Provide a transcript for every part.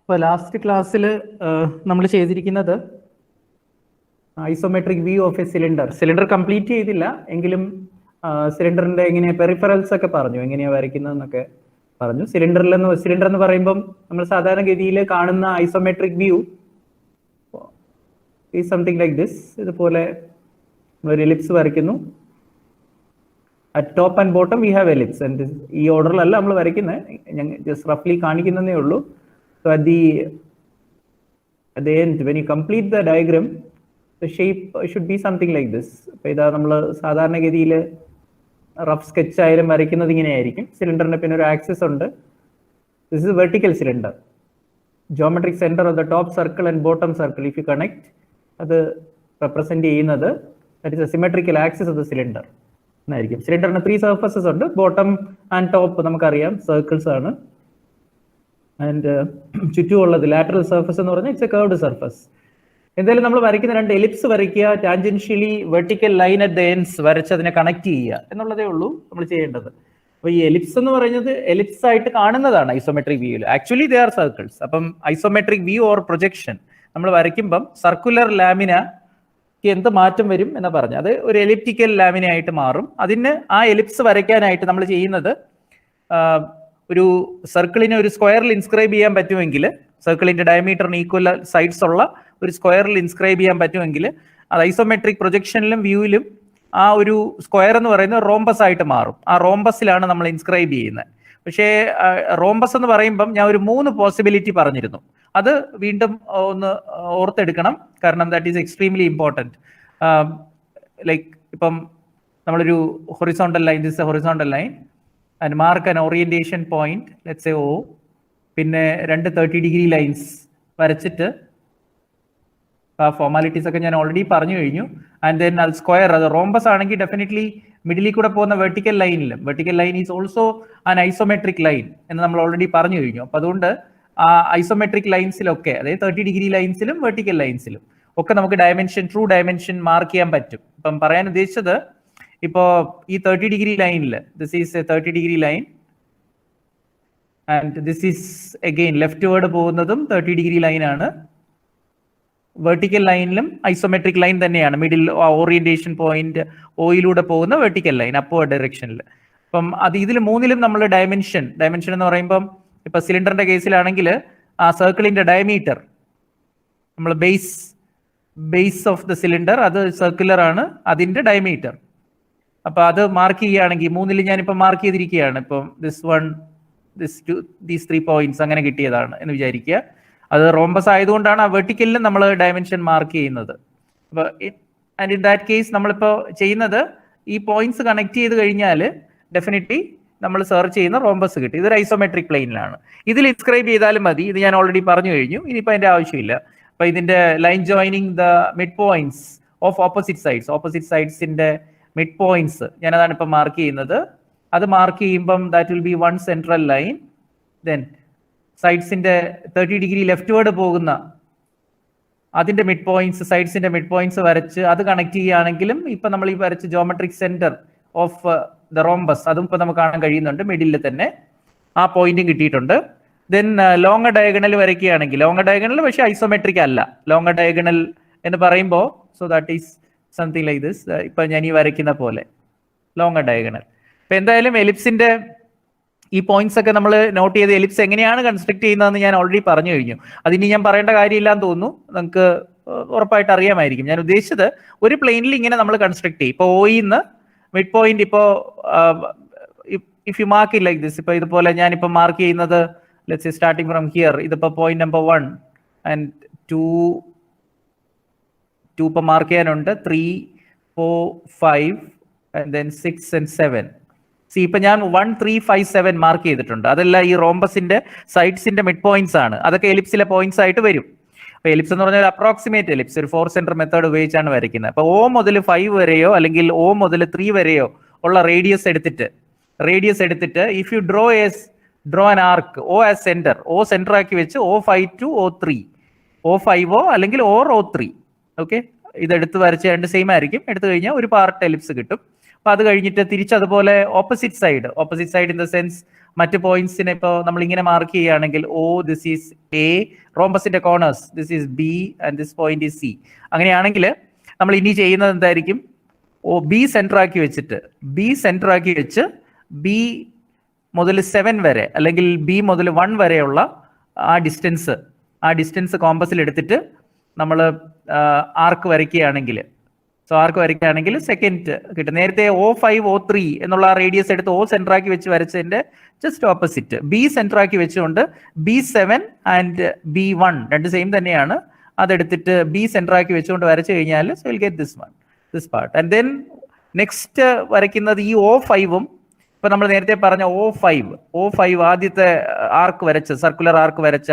അപ്പോൾ ലാസ്റ്റ് ക്ലാസ്സിൽ നമ്മൾ ചെയ്തിരിക്കുന്നത് isometric view of A cylinder complete ചെയ്തില്ല എങ്കിലും സിലിണ്ടറിന്റെ എങ്ങനെയാ പെറിഫറൽസ് ഒക്കെ പറഞ്ഞു, എങ്ങനെയാ വരയ്ക്കുന്നതെന്നൊക്കെ പറഞ്ഞു. സിലിണ്ടർ എന്ന് പറയുമ്പം നമ്മൾ സാധാരണഗതിയിൽ കാണുന്ന ഐസോമെട്രിക് വ്യൂ ഈ സംതിങ് ലൈക്ക് ദിസ്. ഇതുപോലെ ഒരു എലിപ്സ് വരയ്ക്കുന്നു. At top and bottom we have ellipse. And ഈ ഓർഡറിലല്ല നമ്മൾ വരയ്ക്കുന്നത്, ഞാൻ ജസ്റ്റ് റഫ്ലി കാണിക്കുന്നതേ ഉള്ളൂ. So at the end, when you complete the diagram, the shape should be something like this. അപ്പോൾ ഇതാ നമ്മൾ സാധാരണഗതിയിൽ റഫ് സ്കെച്ച് ആയാലും വരയ്ക്കുന്നത് ഇങ്ങനെയായിരിക്കും. സിലിണ്ടറിന് പിന്നെ ഒരു ആക്സിസ് ഉണ്ട്. This is vertical cylinder. Geometric centre of the top circle and bottom circle if you connect, അത് റെപ്രസെന്റ് ചെയ്യുന്നത് that is A symmetrical axis of the cylinder എന്നായിരിക്കും. സിലിണ്ടറിന് 3 സർഫസസ് ഉണ്ട്. ബോട്ടം ആൻഡ് ടോപ്പ് നമുക്കറിയാം സർക്കിൾസ് ആണ്. And ചുറ്റുമുള്ളത് lateral surface എന്ന് പറഞ്ഞാൽ it's A curved surface. എന്തായാലും നമ്മൾ വരയ്ക്കുന്ന 2 എലിപ്സ് വരയ്ക്കുക, tangentially vertical line at the ends വരച്ച് അതിനെ കണക്ട് ചെയ്യുക എന്നുള്ളതേ ഉള്ളൂ നമ്മൾ ചെയ്യേണ്ടത്. അപ്പോൾ ഈ എലിപ്സ് എന്ന് പറയുന്നത് എലിപ്സ് ആയിട്ട് കാണുന്നതാണ് ഐസോമെട്രിക് വ്യൂവിൽ. Actually they are circles. അപ്പം ഐസോമെട്രിക് വ്യൂ ഓർ പ്രൊജക്ഷൻ നമ്മൾ വരയ്ക്കുമ്പം സർക്കുലർ ലാമിനയ്ക്ക് എന്ത് മാറ്റം വരും എന്ന് പറഞ്ഞു, അത് ഒരു എലിപ്റ്റിക്കൽ ലാമിന ആയിട്ട് മാറും. അതിന് ആ എലിപ്സ് വരയ്ക്കാനായിട്ട് നമ്മൾ ചെയ്യുന്നത് ഒരു സർക്കിളിനെ ഒരു സ്ക്വയറിൽ ഇൻസ്ക്രൈബ് ചെയ്യാൻ പറ്റുമെങ്കിൽ, സർക്കിളിന്റെ ഡയമീറ്ററിന് ഈക്വൽ സൈഡ്സ് ഉള്ള ഒരു സ്ക്വയറിൽ ഇൻസ്ക്രൈബ് ചെയ്യാൻ പറ്റുമെങ്കിൽ അത് ഐസോമെട്രിക് പ്രൊജക്ഷനിലും വ്യൂവിലും ആ ഒരു സ്ക്വയർ എന്ന് പറയുന്നത് റോംബസ് ആയിട്ട് മാറും. ആ റോംബസിലാണ് നമ്മൾ ഇൻസ്ക്രൈബ് ചെയ്യുന്നത്. പക്ഷേ റോംബസ് എന്ന് പറയുമ്പം ഞാൻ ഒരു 3 പോസിബിലിറ്റി പറഞ്ഞിരുന്നു. അത് വീണ്ടും ഒന്ന് ഓർത്തെടുക്കണം, കാരണം that is extremely important. Like ഇപ്പം നമ്മളൊരു horizontal line, this A horizontal line and mark an orientation point, let's say O, പിന്നെ 2 30-degree ലൈൻസ് വരച്ചിട്ട് ആ ഫോർമാലിറ്റീസ് ഒക്കെ ഞാൻ ഓൾറെഡി പറഞ്ഞു കഴിഞ്ഞു. ആൻഡ് ദെൻ അത് സ്ക്വയർ, അത് റോംബസ് ആണെങ്കിൽ ഡെഫിനറ്റ്ലി മിഡിലിൽ കൂടെ പോകുന്ന vertical line is also an isometric line എന്ന് നമ്മൾ ഓൾറെഡി പറഞ്ഞു കഴിഞ്ഞു. അപ്പൊ അതുകൊണ്ട് ആ ഐസോമെട്രിക് ലൈൻസിലൊക്കെ, അതായത് 30-degree ലൈൻസിലും വെർട്ടിക്കൽ ലൈൻസിലും ഒക്കെ നമുക്ക് ട്രൂ ഡയമെൻഷൻ മാർക്ക് ചെയ്യാൻ പറ്റും. ഇപ്പം പറയാൻ ഉദ്ദേശിച്ചത്, ഇപ്പോ ഈ 30-degree ലൈനിൽ this is A 30-degree line and this is again left word പോകുന്നതും 30-degree ലൈനാണ്. വെർട്ടിക്കൽ ലൈനിലും ഐസോമെട്രിക് ലൈൻ തന്നെയാണ്. മിഡിൽ ഓറിയന്റേഷൻ പോയിന്റ് ഓയിലൂടെ പോകുന്ന വെർട്ടിക്കൽ ലൈൻ അപ്വേർഡ് ഡയറക്ഷനിൽ. അപ്പം അത് ഇതിൽ 3ലും നമ്മൾ ഡയമെൻഷൻ എന്ന് പറയുമ്പം ഇപ്പൊ സിലിണ്ടറിന്റെ കേസിലാണെങ്കിൽ ആ സർക്കിളിന്റെ ഡയമീറ്റർ, നമ്മൾ ബേസ് ഓഫ് ദ സിലിണ്ടർ അത് സർക്കുലർ ആണ്, അതിന്റെ ഡയമീറ്റർ. അപ്പൊ അത് മാർക്ക് ചെയ്യുകയാണെങ്കിൽ 3ൽ ഞാനിപ്പോൾ മാർക്ക് ചെയ്തിരിക്കുകയാണ്. ഇപ്പം ദീസ് 3 പോയിന്റ്സ് അങ്ങനെ കിട്ടിയതാണ് എന്ന് വിചാരിക്കുക. അത് റോംബസ് ആയതുകൊണ്ടാണ് ആ വെർട്ടിക്കലിലും നമ്മൾ ഡയമെൻഷൻ മാർക്ക് ചെയ്യുന്നത്. അപ്പൊ ആൻഡ് ഇൻ ദാറ്റ് കേസ് നമ്മളിപ്പോൾ ചെയ്യുന്നത് ഈ പോയിന്റ്സ് കണക്ട് ചെയ്ത് കഴിഞ്ഞാൽ ഡെഫിനറ്റ്ലി നമ്മൾ സെർച്ച് ചെയ്യുന്ന റോംബസ് കിട്ടും. ഇതൊരു ഐസോമെട്രിക് പ്ലെയിനിലാണ്. ഇതിൽ ഇൻസ്ക്രൈബ് ചെയ്താലും മതി, ഇത് ഞാൻ ഓൾറെഡി പറഞ്ഞു കഴിഞ്ഞു, ഇനിയിപ്പോൾ അതിന്റെ ആവശ്യമില്ല. അപ്പൊ ഇതിന്റെ line joining the mid points of opposite സൈഡ്സിന്റെ മിഡ് പോയിന്റ്സ് ഞാനതാണ് ഇപ്പൊ മാർക്ക് ചെയ്യുന്നത്. അത് മാർക്ക് ചെയ്യുമ്പം that will be 1 central line. Then സൈഡ്സിന്റെ 30-degree ലെഫ്റ്റ് വേർഡ് പോകുന്ന അതിന്റെ മിഡ് പോയിന്റ്സ്, സൈഡ്സിന്റെ മിഡ് പോയിന്റ്സ് വരച്ച് അത് കണക്ട് ചെയ്യുകയാണെങ്കിലും ഇപ്പൊ നമ്മൾ ഈ വരച്ച് geometric centre of the rhombus അതും ഇപ്പൊ നമുക്ക് കാണാൻ കഴിയുന്നുണ്ട്. മിഡിൽ തന്നെ ആ പോയിന്റും കിട്ടിയിട്ടുണ്ട്. ദെൻ ലോങ്ങർ ഡയഗണൽ വരയ്ക്കുകയാണെങ്കിൽ, പക്ഷേ ഐസോമെട്രിക് അല്ല. ലോങ്ങർ ഡയഗണൽ എന്ന് പറയുമ്പോൾ so that is something like this. ഇപ്പൊ ഞാൻ ഈ വരയ്ക്കുന്ന പോലെ ലോങ്ങർ ഡയഗണൽ. അപ്പൊ എന്തായാലും എലിപ്സിന്റെ ഈ പോയിന്റ്സ് ഒക്കെ നമ്മൾ നോട്ട് ചെയ്ത് എലിപ്സ് എങ്ങനെയാണ് കൺസ്ട്രക്ട് ചെയ്യുന്നതെന്ന് ഞാൻ ഓൾറെഡി പറഞ്ഞു കഴിഞ്ഞു. അതിനി ഞാൻ പറയേണ്ട കാര്യമില്ലാന്ന് തോന്നുന്നു, നമുക്ക് ഉറപ്പായിട്ട് അറിയാമായിരിക്കും. ഞാൻ ഉദ്ദേശിച്ചത് ഒരു പ്ലെയിനിൽ ഇങ്ങനെ നമ്മൾ കൺസ്ട്രക്ട് ചെയ്യും. ഇപ്പൊ ഓയിന്ന് മിഡ് പോയിന്റ്, ഇപ്പോ if you mark it like this, ഇപ്പൊ ഇതുപോലെ ഞാനിപ്പോ മാർക്ക് ചെയ്യുന്നത് let's say starting from here, ഇതിപ്പോ പോയിന്റ് നമ്പർ 1 ആൻഡ് 2 ഇപ്പൊ മാർക്ക് ചെയ്യാനുണ്ട്, 3 4 5 ആൻഡ് ദെൻ 6 and 7. ഇപ്പൊ ഞാൻ 1 3 5 7 മാർക്ക് ചെയ്തിട്ടുണ്ട്. അതെല്ലാം ഈ റോംബസിന്റെ സൈഡ്സിന്റെ മിഡ് പോയിന്റ്സ് ആണ്. അതൊക്കെ എലിപ്സിലെ പോയിന്റ്സ് ആയിട്ട് വരും. അപ്പൊ എലിപ്സ് എന്ന് പറഞ്ഞാൽ അപ്രോക്സിമേറ്റ് എലിപ്സ്, ഒരു 4 സെന്റർ മെത്തേഡ് ഉപയോഗിച്ചാണ് വരയ്ക്കുന്നത്. അപ്പൊ O മുതൽ 5 വരെയോ അല്ലെങ്കിൽ O മുതൽ 3 വരെയോ ഉള്ള റേഡിയസ് എടുത്തിട്ട് if you draw an arc O as centre, O centre ആക്കി വെച്ച് O5 to O3, O5 അല്ലെങ്കിൽ O3, ഓക്കെ, ഇതെടുത്ത് വരച്ച് 2 സെയിം ആയിരിക്കും. എടുത്തു കഴിഞ്ഞാൽ ഒരു പാർട്ട് എലിപ്സ് കിട്ടും. അപ്പൊ അത് കഴിഞ്ഞിട്ട് തിരിച്ചതുപോലെ opposite side in the sense മറ്റ് പോയിന്റ്സിനെ ഇപ്പോൾ നമ്മൾ ഇങ്ങനെ മാർക്ക് ചെയ്യുകയാണെങ്കിൽ ഓ ദിസ് ഈസ് എ, റോംബസിന്റെ corners this is B and this point is C. അങ്ങനെയാണെങ്കിൽ നമ്മൾ ഇനി ചെയ്യുന്നത് എന്തായിരിക്കും? ബി സെന്റർ ആക്കി വെച്ച് ബി മുതൽ 7 വരെ അല്ലെങ്കിൽ ബി മുതൽ 1 വരെയുള്ള ആ ഡിസ്റ്റൻസ് കോമ്പസിൽ എടുത്തിട്ട് നമ്മൾ ആർക്ക് വരയ്ക്കുകയാണെങ്കിൽ സെക്കൻഡ് കിട്ടും. നേരത്തെ O5 O3 എന്നുള്ള റേഡിയസ് എടുത്ത് O സെന്റർ ആക്കി വെച്ച് വരച്ചതിന്റെ ജസ്റ്റ് ഓപ്പോസിറ്റ് ബി സെന്റർ ആക്കി വെച്ചുകൊണ്ട് B7 ആൻഡ് B1 രണ്ട് സെയിം തന്നെയാണ്. അതെടുത്തിട്ട് ബി സെന്റർ ആക്കി വെച്ചുകൊണ്ട് വരച്ചു കഴിഞ്ഞാൽ so will get this part. And then next വരയ്ക്കുന്നത് ഈ O5ഉം ഇപ്പൊ നമ്മൾ നേരത്തെ പറഞ്ഞ O5 ആദ്യത്തെ സർക്കുലർ ആർക്ക് വരച്ച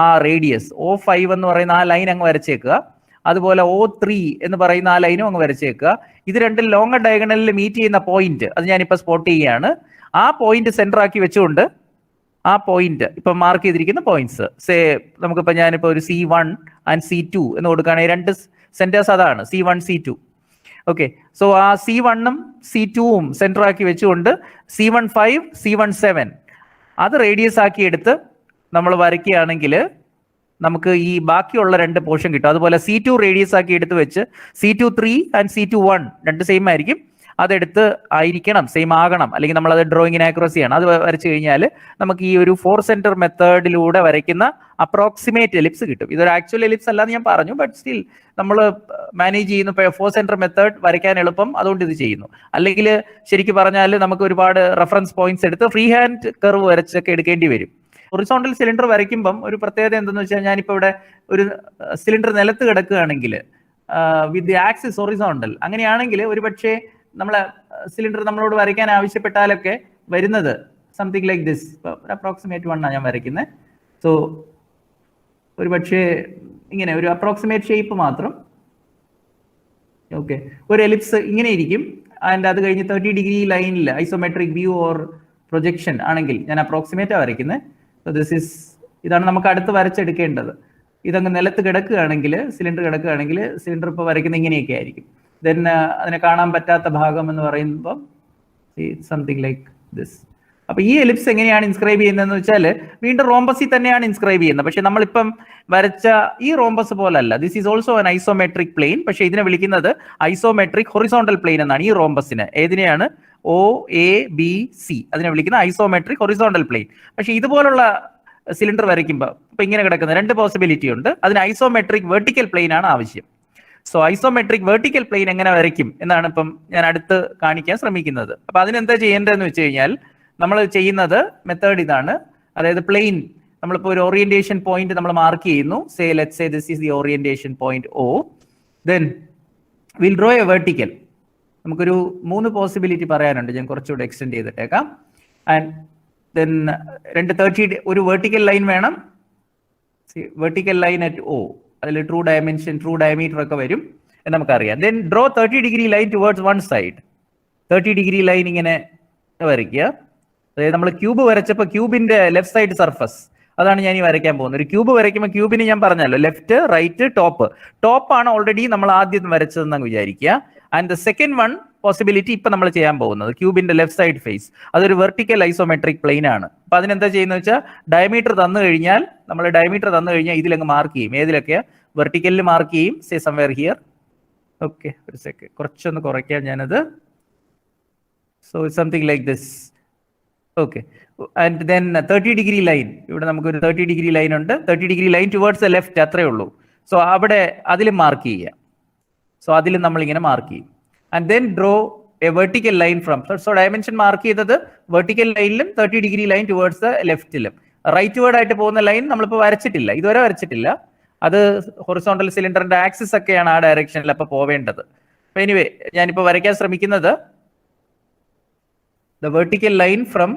ആ റേഡിയസ് O5 എന്ന് പറയുന്ന ആ ലൈൻ അങ്ങ് വരച്ചേക്കുക. അതുപോലെ O3 എന്ന് പറയുന്ന ആ ലൈനും അങ്ങ് വരച്ചേക്കുക. ഇത് രണ്ടും ലോങ്ങർ ഡയഗണലിൽ മീറ്റ് ചെയ്യുന്ന പോയിന്റ് അത് ഞാനിപ്പോൾ സ്പോട്ട് ചെയ്യുകയാണ്. ആ പോയിന്റ് സെന്റർ ആക്കി വെച്ചുകൊണ്ട് ആ പോയിന്റ് ഇപ്പൊ മാർക്ക് ചെയ്തിരിക്കുന്ന പോയിന്റ്സ് നമുക്കിപ്പോ ഞാനിപ്പോ ഒരു C1 ആൻഡ് C2 എന്ന് കൊടുക്കുകയാണെങ്കിൽ രണ്ട് സെന്റേഴ്സ് അതാണ് C1 C2. ഓക്കെ, സോ ആ C1ഉം C2ഉം സെന്റർ ആക്കി വെച്ചുകൊണ്ട് C15 C17 അത് റേഡിയസ് ആക്കി എടുത്ത് നമ്മൾ വരയ്ക്കുകയാണെങ്കിൽ നമുക്ക് ഈ ബാക്കിയുള്ള രണ്ട് പോർഷൻ കിട്ടും. അതുപോലെ C2 റേഡിയസ് ആക്കി എടുത്ത് വെച്ച് C23 ആൻഡ് C21 രണ്ട് സെയിം ആയിരിക്കും. അതെടുത്ത് സെയിം ആകണം, അല്ലെങ്കിൽ നമ്മളത് ഡ്രോയിങ്ങിന് ആക്യുറസിയാണ്. അത് വരച്ചു കഴിഞ്ഞാൽ നമുക്ക് ഈ ഒരു 4 സെന്റർ മെത്തേഡിലൂടെ വരയ്ക്കുന്ന അപ്രോക്സിമേറ്റ് എലിപ്സ് കിട്ടും. ഇതൊരു ആക്ച്വൽ എലിപ്സ് അല്ലാന്ന് ഞാൻ പറഞ്ഞു, ബട്ട് സ്റ്റിൽ നമ്മൾ മാനേജ് ചെയ്യുന്ന 4 സെന്റർ മെത്തേഡ് വരയ്ക്കാൻ എളുപ്പം, അതുകൊണ്ട് ഇത് ചെയ്യുന്നു. അല്ലെങ്കിൽ ശരിക്കും പറഞ്ഞാൽ നമുക്ക് ഒരുപാട് റെഫറൻസ് പോയിന്റ്സ് എടുത്ത് ഫ്രീ ഹാൻഡ് കർവ് വരച്ചൊക്കെ എടുക്കേണ്ടി വരും. ഹൊറിസോണ്ടൽ സിലിണ്ടർ വരയ്ക്കുമ്പം ഒരു പ്രത്യേകത എന്തെന്ന് വെച്ചാൽ, ഞാനിപ്പോൾ ഇവിടെ ഒരു സിലിണ്ടർ നിലത്ത് കിടക്കുകയാണെങ്കിൽ വിത്ത് ദി ആക്സിസ് ഹൊറിസോണ്ടൽ, അങ്ങനെയാണെങ്കിൽ ഒരു പക്ഷേ നമ്മളെ സിലിണ്ടർ നമ്മളോട് വരയ്ക്കാൻ ആവശ്യപ്പെട്ടാലൊക്കെ വരുന്നത് സംതിങ് ലൈക്ക് ദിസ്. അപ്രോക്സിമേറ്റ് 1 ആണ് ഞാൻ വരയ്ക്കുന്നത്. സോ ഒരു പക്ഷേ ഇങ്ങനെ ഒരു അപ്രോക്സിമേറ്റ് ഷേപ്പ് മാത്രം. ഓക്കെ, ഒരു എലിപ്സ് ഇങ്ങനെ ഇരിക്കും. ആൻഡ് അത് കഴിഞ്ഞ് 30 ഡിഗ്രി ലൈനിൽ ഐസോമെട്രിക് വ്യൂ ഓർ പ്രൊജക്ഷൻ ആണെങ്കിൽ ഞാൻ അപ്രോക്സിമേറ്റാണ് വരയ്ക്കുന്നത്. സോ ഇതാണ് നമുക്ക് അടുത്ത് വരച്ചെടുക്കേണ്ടത്. ഇതങ്ങ് നിലത്ത് കിടക്കുകയാണെങ്കിൽ, സിലിണ്ടർ ഇപ്പോൾ വരയ്ക്കുന്നത് ഇങ്ങനെയൊക്കെ ആയിരിക്കും. ദെൻ അതിനെ കാണാൻ പറ്റാത്ത ഭാഗം എന്ന് പറയുമ്പോൾ സംതിങ് ലൈക്ക് ദിസ്. അപ്പൊ ഈ എലിപ്സ് എങ്ങനെയാണ് ഇൻസ്ക്രൈബ് ചെയ്യുന്നതെന്ന് വെച്ചാൽ വീണ്ടും റോംബസിൽ തന്നെയാണ് ഇൻസ്ക്രൈബ് ചെയ്യുന്നത്. പക്ഷെ നമ്മളിപ്പം വരച്ച ഈ റോംബസ് പോലല്ല. This is also an isometric plane. പക്ഷെ ഇതിനെ വിളിക്കുന്നത് ഐസോമെട്രിക് ഹൊറിസോണ്ടൽ പ്ലെയിൻ എന്നാണ്. ഈ റോംബസിന് ഏതിനെയാണ് OABC അതിനെ വിളിക്കുന്ന ഐസോമെട്രിക് ഹൊറിസോണ്ടൽ പ്ലെയിൻ. പക്ഷെ ഇതുപോലുള്ള സിലിണ്ടർ വരയ്ക്കുമ്പോൾ ഇപ്പൊ ഇങ്ങനെ കിടക്കുന്ന രണ്ട് പോസിബിലിറ്റി ഉണ്ട്. അതിന് ഐസോമെട്രിക് വെർട്ടിക്കൽ പ്ലെയിൻ ആണ് ആവശ്യം. സോ ഐസോമെട്രിക് വെർട്ടിക്കൽ പ്ലെയിൻ എങ്ങനെ വരയ്ക്കും എന്നാണ് ഇപ്പം ഞാൻ അടുത്ത് കാണിക്കാൻ ശ്രമിക്കുന്നത്. അപ്പൊ അതിനെന്താ ചെയ്യേണ്ടതെന്ന് വെച്ച് കഴിഞ്ഞാൽ, നമ്മൾ ചെയ്യുന്നത് മെത്തേഡ് ഇതാണ്. അതായത് പ്ലെയിൻ നമ്മളിപ്പോൾ ഒരു ഓറിയന്റേഷൻ പോയിന്റ് നമ്മൾ മാർക്ക് ചെയ്യുന്നു. Let's say this is the orientation point O. Then will draw a vertical. നമുക്കൊരു 3 പോസിബിലിറ്റി പറയാനുണ്ട്. ഞാൻ കുറച്ചുകൂടെ എക്സ്റ്റെൻഡ് ചെയ്തിട്ടേക്കാം. ആൻഡ് ദെൻ ഒരു വെർട്ടിക്കൽ ലൈൻ വേണം. Vertical line at O. അതിൽ ട്രൂ ഡയമീറ്റർ ഒക്കെ വരും എന്ന് നമുക്കറിയാം. Then draw 30 degree line towards one side. 30 degree line ഇങ്ങനെ വരയ്ക്കുക. അതായത് നമ്മൾ ക്യൂബ് വരച്ചപ്പോൾ ക്യൂബിന്റെ ലെഫ്റ്റ് സൈഡ് സർഫസ് അതാണ് ഞാൻ ഈ വരയ്ക്കാൻ പോകുന്നത്. ഒരു ക്യൂബ് വരയ്ക്കുമ്പോൾ ക്യൂബിന് ഞാൻ പറഞ്ഞല്ലോ ലെഫ്റ്റ് റൈറ്റ് ടോപ്പാണ് ഓൾറെഡി നമ്മൾ ആദ്യം വരച്ചതെന്ന് വിചാരിക്കുക. And the second one possibility ഇപ്പൊ നമ്മൾ ചെയ്യാൻ പോകുന്നത് ക്യൂബിന്റെ ലെഫ്റ്റ് സൈഡ് ഫേസ് അതൊരു വെർട്ടിക്കൽ ഐസോമെട്രിക് പ്ലെയിൻ ആണ്. അപ്പൊ അതിനെന്താ ചെയ്യുന്നത് വെച്ചാൽ ഡയമീറ്റർ തന്നു കഴിഞ്ഞാൽ ഇതിലങ്ങ് മാർക്ക് ചെയ്യും. ഏതിലൊക്കെയാ? വെർട്ടിക്കലിൽ മാർക്ക് ചെയ്യും. Say somewhere here. ഓക്കെ, ഒരു സെക്കൻഡ്, കുറച്ചൊന്ന് കുറയ്ക്കാം ഞാനത്. So something like this. Okay, and then 30 degree line. ഇവിടെ നമുക്കൊരു 30 ഡിഗ്രി ലൈൻ ഉണ്ട്. 30 degree line towards the left, അത്രേ ഉള്ളൂ. സോ അവിടെ അതിൽ മാർക്ക് ചെയ്യുക. സോ അതിൽ നമ്മൾ ഇങ്ങനെ മാർക്ക് ചെയ്യും. And then draw a vertical line from. So dimension mark ചെയ്തത് വെർട്ടിക്കൽ ലൈനിലും 30 ഡിഗ്രി ലൈൻ ടുവേർഡ്സ് ദ ലെഫ്റ്റിലും. റൈറ്റ് വേർഡ് ആയിട്ട് പോകുന്ന ലൈൻ നമ്മളിപ്പോൾ ഇതുവരെ വരച്ചിട്ടില്ല. അത് ഹൊറിസോണ്ടൽ സിലിണ്ടറിന്റെ ആക്സിസ് ഒക്കെയാണ് ആ ഡയറക്ഷനിൽ അപ്പോൾ പോവേണ്ടത്. അപ്പൊ എനിവേ ഞാനിപ്പോൾ വരയ്ക്കാൻ ശ്രമിക്കുന്നത് the vertical line from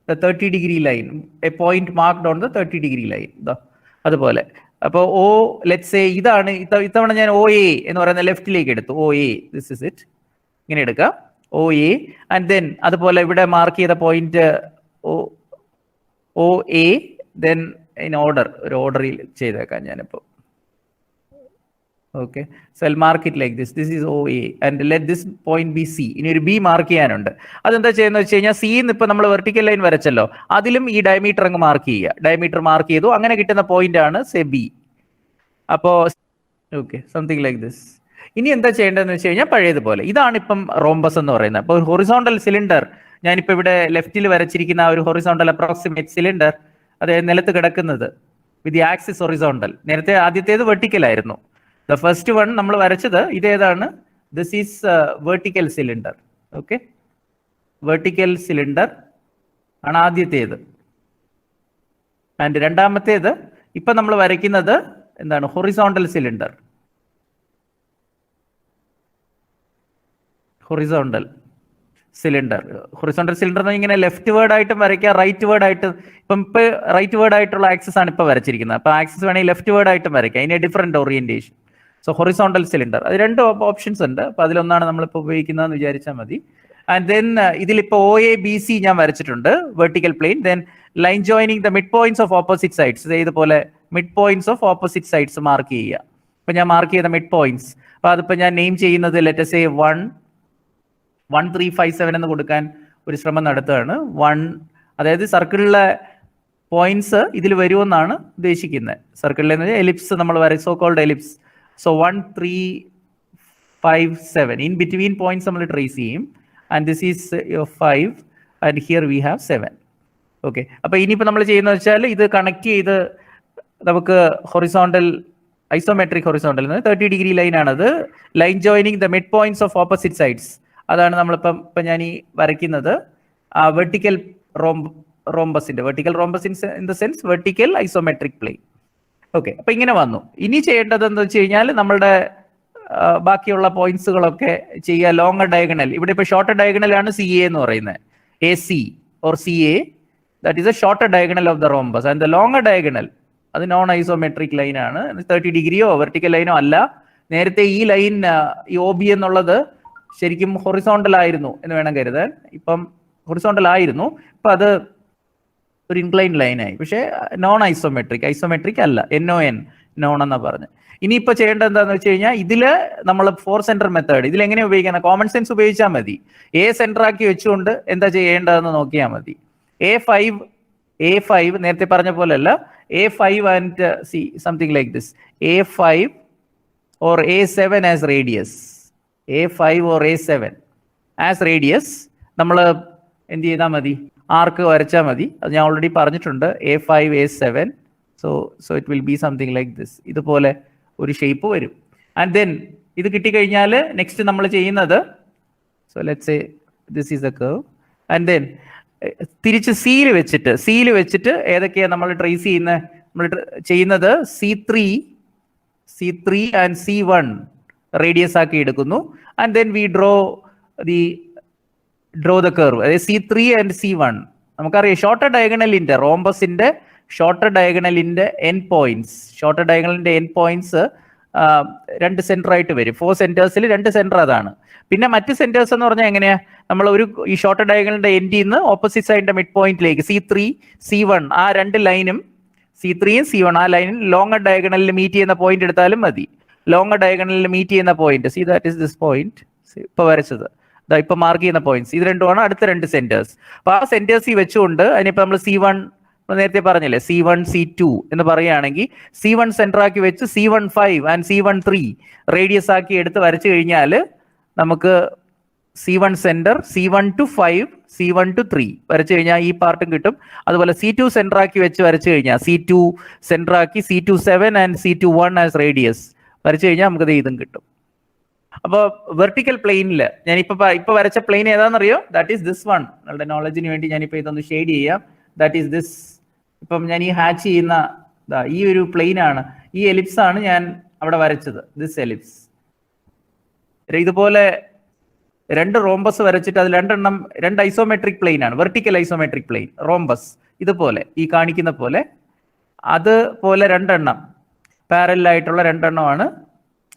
the 30 degree line, a point marked on the 30 degree line. അതുപോലെ അപ്പോൾ ലെറ്റ്സ് സേ ഇതാണ് ഇത്തവണ ഞാൻ OA എന്ന് പറയുന്ന ലെഫ്റ്റിലേക്ക് എടുത്തു. OA, this is it. ഇങ്ങനെ എടുക്കാം OA. ആൻഡ് ദെൻ അതുപോലെ ഇവിടെ മാർക്ക് ചെയ്ത point OA. Then in order, ഒരു ഓർഡറിൽ ചെയ്തേക്കാം ഞാനിപ്പോൾ. Okay, so I mark it like this is OA and let this point B C. ഇനി ഒരു B മാർക്ക് ചെയ്യാനുണ്ട്. അതെന്താ ചെയ്യുന്നത് വെച്ച് കഴിഞ്ഞാൽ സിന്ന് ഇപ്പൊ നമ്മൾ വെർട്ടിക്കൽ ലൈൻ വരച്ചല്ലോ, അതിലും ഈ ഡയമീറ്റർ അങ്ങ് മാർക്ക് ചെയ്യുക. ഡയമീറ്റർ മാർക്ക് ചെയ്തു, അങ്ങനെ കിട്ടുന്ന പോയിന്റ് ആണ് സേ B. അപ്പോ ഓക്കെ, സംതിങ് ലൈക്ക് ദിസ്. ഇനി എന്താ ചെയ്യേണ്ടതെന്ന് വെച്ച് കഴിഞ്ഞാൽ പഴയതുപോലെ, ഇതാണ് ഇപ്പം റോംബസ് എന്ന് പറയുന്നത്. അപ്പോൾ ഹൊറിസോണ്ടൽ സിലിണ്ടർ, ഞാനിപ്പോ ഇവിടെ ലെഫ്റ്റിൽ വരച്ചിരിക്കുന്ന ആ ഒരു ഹൊറിസോണ്ടൽ അപ്രോക്സിമേറ്റ് സിലിണ്ടർ, അത് നിലത്ത് കിടക്കുന്നത് വിത്ത് ആക്സിസ് ഹൊറിസോണ്ടൽ. നേരത്തെ ആദ്യത്തേത് വെർട്ടിക്കൽ ആയിരുന്നു. ദ ഫസ്റ്റ് വൺ നമ്മൾ വരച്ചത് ഇതേതാണ്, this is vertical cylinder. Okay, vertical cylinder ആണ് ആദ്യത്തേത്. ആൻഡ് രണ്ടാമത്തേത് ഇപ്പൊ നമ്മൾ വരയ്ക്കുന്നത് എന്താണ്, ഹൊറിസോണ്ടൽ സിലിണ്ടർ. ഹൊറിസോണ്ടൽ സിലിണ്ടർ ഇങ്ങനെ ലെഫ്റ്റ് വേർഡ് ആയിട്ടും വരയ്ക്കുക, റൈറ്റ് വേർഡ് ആയിട്ട്. ഇപ്പൊ റൈറ്റ് വേർഡ് ആയിട്ടുള്ള ആക്സിസ് ആണ് ഇപ്പൊ വരച്ചിരിക്കുന്നത്. അപ്പൊ ആക്സിസ് വേണമെങ്കിൽ ലെഫ്റ്റ് വേർഡ് ആയിട്ടും വരയ്ക്കാം, അതിന് different orientation. So horizontal cylinder, അത് രണ്ട് ഓപ്ഷൻസ് ഉണ്ട്. അപ്പൊ അതിലൊന്നാണ് നമ്മളിപ്പോൾ ഉപയോഗിക്കുന്നതെന്ന് വിചാരിച്ചാൽ മതി. ആൻഡ് ദെൻ ഇതിലിപ്പോൾ OABC ഞാൻ വരച്ചിട്ടുണ്ട്, vertical plane. Then line joining the mid points of opposite sides, ഇതുപോലെ mid points of opposite sides mark ചെയ്യുക. ഇപ്പൊ ഞാൻ മാർക്ക് ചെയ്ത മിഡ് പോയിന്റ്സ്, അപ്പൊ അതിപ്പോ ഞാൻ നെയിം ചെയ്യുന്നത് ലെറ്റ് സേ 1, 3, 5, 7 എന്ന് കൊടുക്കാൻ ഒരു ശ്രമം നടത്തുകയാണ്. 1, അതായത് സർക്കിളിലെ പോയിന്റ്സ് ഇതിൽ വരുമെന്നാണ് ഉദ്ദേശിക്കുന്നത്. സർക്കിളിൽ എലിപ്സ് നമ്മൾ വരയും, so called ellipse. So 1, 3, 5, 7 in between points നമ്മൾ ട്രേസ് ചെയ്യും. And this is 5 and here we have 7. Okay, അപ്പൊ ഇനിയിപ്പോൾ നമ്മൾ ചെയ്യുന്നത് വെച്ചാൽ ഇത് കണക്ട് ചെയ്ത് നമുക്ക് horizontal isometric horizontal 30 degree line ആണത്. Line joining the mid points of opposite sides, അതാണ് നമ്മളിപ്പം ഞാൻ ഈ വരയ്ക്കുന്നത്. വെർട്ടിക്കൽ റോംബസിന്റെ in the sense vertical isometric plane. Okay, അപ്പൊ ഇങ്ങനെ വന്നു. ഇനി ചെയ്യേണ്ടത് എന്താ വെച്ച് കഴിഞ്ഞാൽ നമ്മളുടെ ബാക്കിയുള്ള പോയിന്റ്സുകളൊക്കെ ചെയ്യുക ലോങ്ങർ ഡയഗണൽ. ഇവിടെ ഇപ്പൊ ഷോർട്ടർ ഡയഗണൽ ആണ് CA എന്ന് പറയുന്നത്, AC or CA, that is A shorter diagonal of the rhombus. And the longer diagonal അത് നോൺ ഐസോമെട്രിക് ലൈൻ ആണ്. 30 ഡിഗ്രിയോ വെർട്ടിക്കൽ ലൈനോ അല്ല. നേരത്തെ ഈ ലൈൻ ഈ OB എന്നുള്ളത് ശരിക്കും ഹൊറിസോണ്ടൽ ആയിരുന്നു എന്ന് വേണം കരുതാൻ. ഇപ്പം ഹൊറിസോണ്ടൽ ആയിരുന്നു, ഇപ്പൊ അത് ഒരു ഇൻക്ലൈൻ ലൈനായി. പക്ഷേ നോൺ ഐസോമെട്രിക് അല്ല, NON, നോൺ എന്നാ പറഞ്ഞ്. ഇനിയിപ്പോ ചെയ്യേണ്ടത് എന്താന്ന് വെച്ച് കഴിഞ്ഞാൽ ഇതില് നമ്മൾ 4 സെന്റർ മെത്തേഡ് ഇതിൽ എങ്ങനെ ഉപയോഗിക്കണം, കോമൺ സെൻസ് ഉപയോഗിച്ചാൽ മതി. A സെന്റർ ആക്കി വെച്ചുകൊണ്ട് എന്താ ചെയ്യേണ്ടതെന്ന് നോക്കിയാൽ മതി. A5 നേരത്തെ പറഞ്ഞ പോലെ അല്ല, A5 and something like this, A5 or A7 as radius. A5 or A7 as radius നമ്മൾ എന്ത് ചെയ്താൽ മതി, ആർക്ക് വരച്ചാൽ മതി. അത് ഞാൻ ഓൾറെഡി പറഞ്ഞിട്ടുണ്ട്. A5, A7, so it will be something like this. ഇതുപോലെ ഒരു ഷേപ്പ് വരും. ആൻഡ് ദെൻ ഇത് കിട്ടിക്കഴിഞ്ഞാൽ നെക്സ്റ്റ് നമ്മൾ ചെയ്യുന്നത്, so let's say this is A curve. And then തിരിച്ച് സീല് വെച്ചിട്ട് ഏതൊക്കെയാണ് നമ്മൾ ട്രേസ് ചെയ്യുന്നത്, C3 ആൻഡ് C1 റേഡിയസ് ആക്കി എടുക്കുന്നു. And then we draw the curve. അതായത് C3 ആൻഡ് C1 നമുക്കറിയാം ഷോർട്ടർ ഡയഗണലിന്റെ റോംബസിന്റെ ഷോർട്ടർ ഡയഗണലിന്റെ എൻ പോയിന്റ്സ് 2 സെന്റർ ആയിട്ട് വരും. 4 സെന്റേഴ്സിൽ 2 സെന്റർ അതാണ്. പിന്നെ മറ്റ് സെന്റേഴ്സ് എന്ന് പറഞ്ഞാൽ എങ്ങനെയാ, നമ്മൾ ഈ ഷോർട്ടർ ഡയഗണലിന്റെ എൻഡിൽ നിന്ന് ഓപ്പോസിറ്റ് സൈഡിന്റെ മിഡ് പോയിന്റിലേക്ക് C3, C1 ആ 2 ലൈനും C3യും C1 ആ ലൈനിൽ ലോങ്ങർ ഡയഗണലിൽ മീറ്റ് ചെയ്യുന്ന പോയിന്റ് എടുത്താലും മതി. ലോങ്ങർ ഡയഗണലിൽ മീറ്റ് ചെയ്യുന്ന point, C that is this point, ഇപ്പൊ വരച്ചത്, ഇപ്പൊ മാർക്ക് ചെയ്യുന്ന പോയിന്റ്സ് ഇത് രണ്ടുമാണ് അടുത്ത 2 സെന്റേഴ്സ്. അപ്പൊ ആ സെന്റേഴ്സിൽ വെച്ചുകൊണ്ട് അതിനിപ്പോ നമ്മൾ C1 നേരത്തെ പറഞ്ഞില്ലേ, C1, C2 എന്ന് പറയുകയാണെങ്കിൽ C1 സെന്റർ ആക്കി വെച്ച് C15 ആൻഡ് C13 റേഡിയസ് ആക്കി എടുത്ത് വരച്ചു കഴിഞ്ഞാൽ നമുക്ക് C1 centre, C1 to 5, C1 to 3 വരച്ചു കഴിഞ്ഞാൽ ഈ പാർട്ടും കിട്ടും. അതുപോലെ C2 സെന്റർ ആക്കി വെച്ച് വരച്ചു കഴിഞ്ഞാൽ C2 സെന്റർ ആക്കി C27 and C21 as radius വരച്ചു കഴിഞ്ഞാൽ നമുക്ക് ഇതും കിട്ടും. അപ്പോൾ വെർട്ടിക്കൽ പ്ലെയിനിൽ ഞാൻ ഇപ്പൊ വരച്ച പ്ലെയിൻ ഏതാണെന്നറിയോ, ദാറ്റ് ഈസ് ദിസ് വൺ. നിങ്ങളുടെ നോളജിന് വേണ്ടി ഞാനിപ്പോൾ ഇതൊന്ന് ഷെയ്ഡ് ചെയ്യാം. That is this. ഇപ്പം ഞാൻ ഈ ഹാച്ച് ചെയ്യുന്ന ഈ ഒരു പ്ലെയിൻ ആണ്, ഈ എലിപ്സ് ആണ് ഞാൻ അവിടെ വരച്ചത്, ദിസ് എലിപ്സ്. ഇതുപോലെ 2 റോംബസ് വരച്ചിട്ട് അതിൽ 2 ഐസോമെട്രിക് പ്ലെയിൻ ആണ്, വെർട്ടിക്കൽ ഐസോമെട്രിക് പ്ലെയിൻ റോംബസ്. ഇതുപോലെ ഈ കാണിക്കുന്ന പോലെ അതുപോലെ 2 പാരലൽ ആയിട്ടുള്ള 2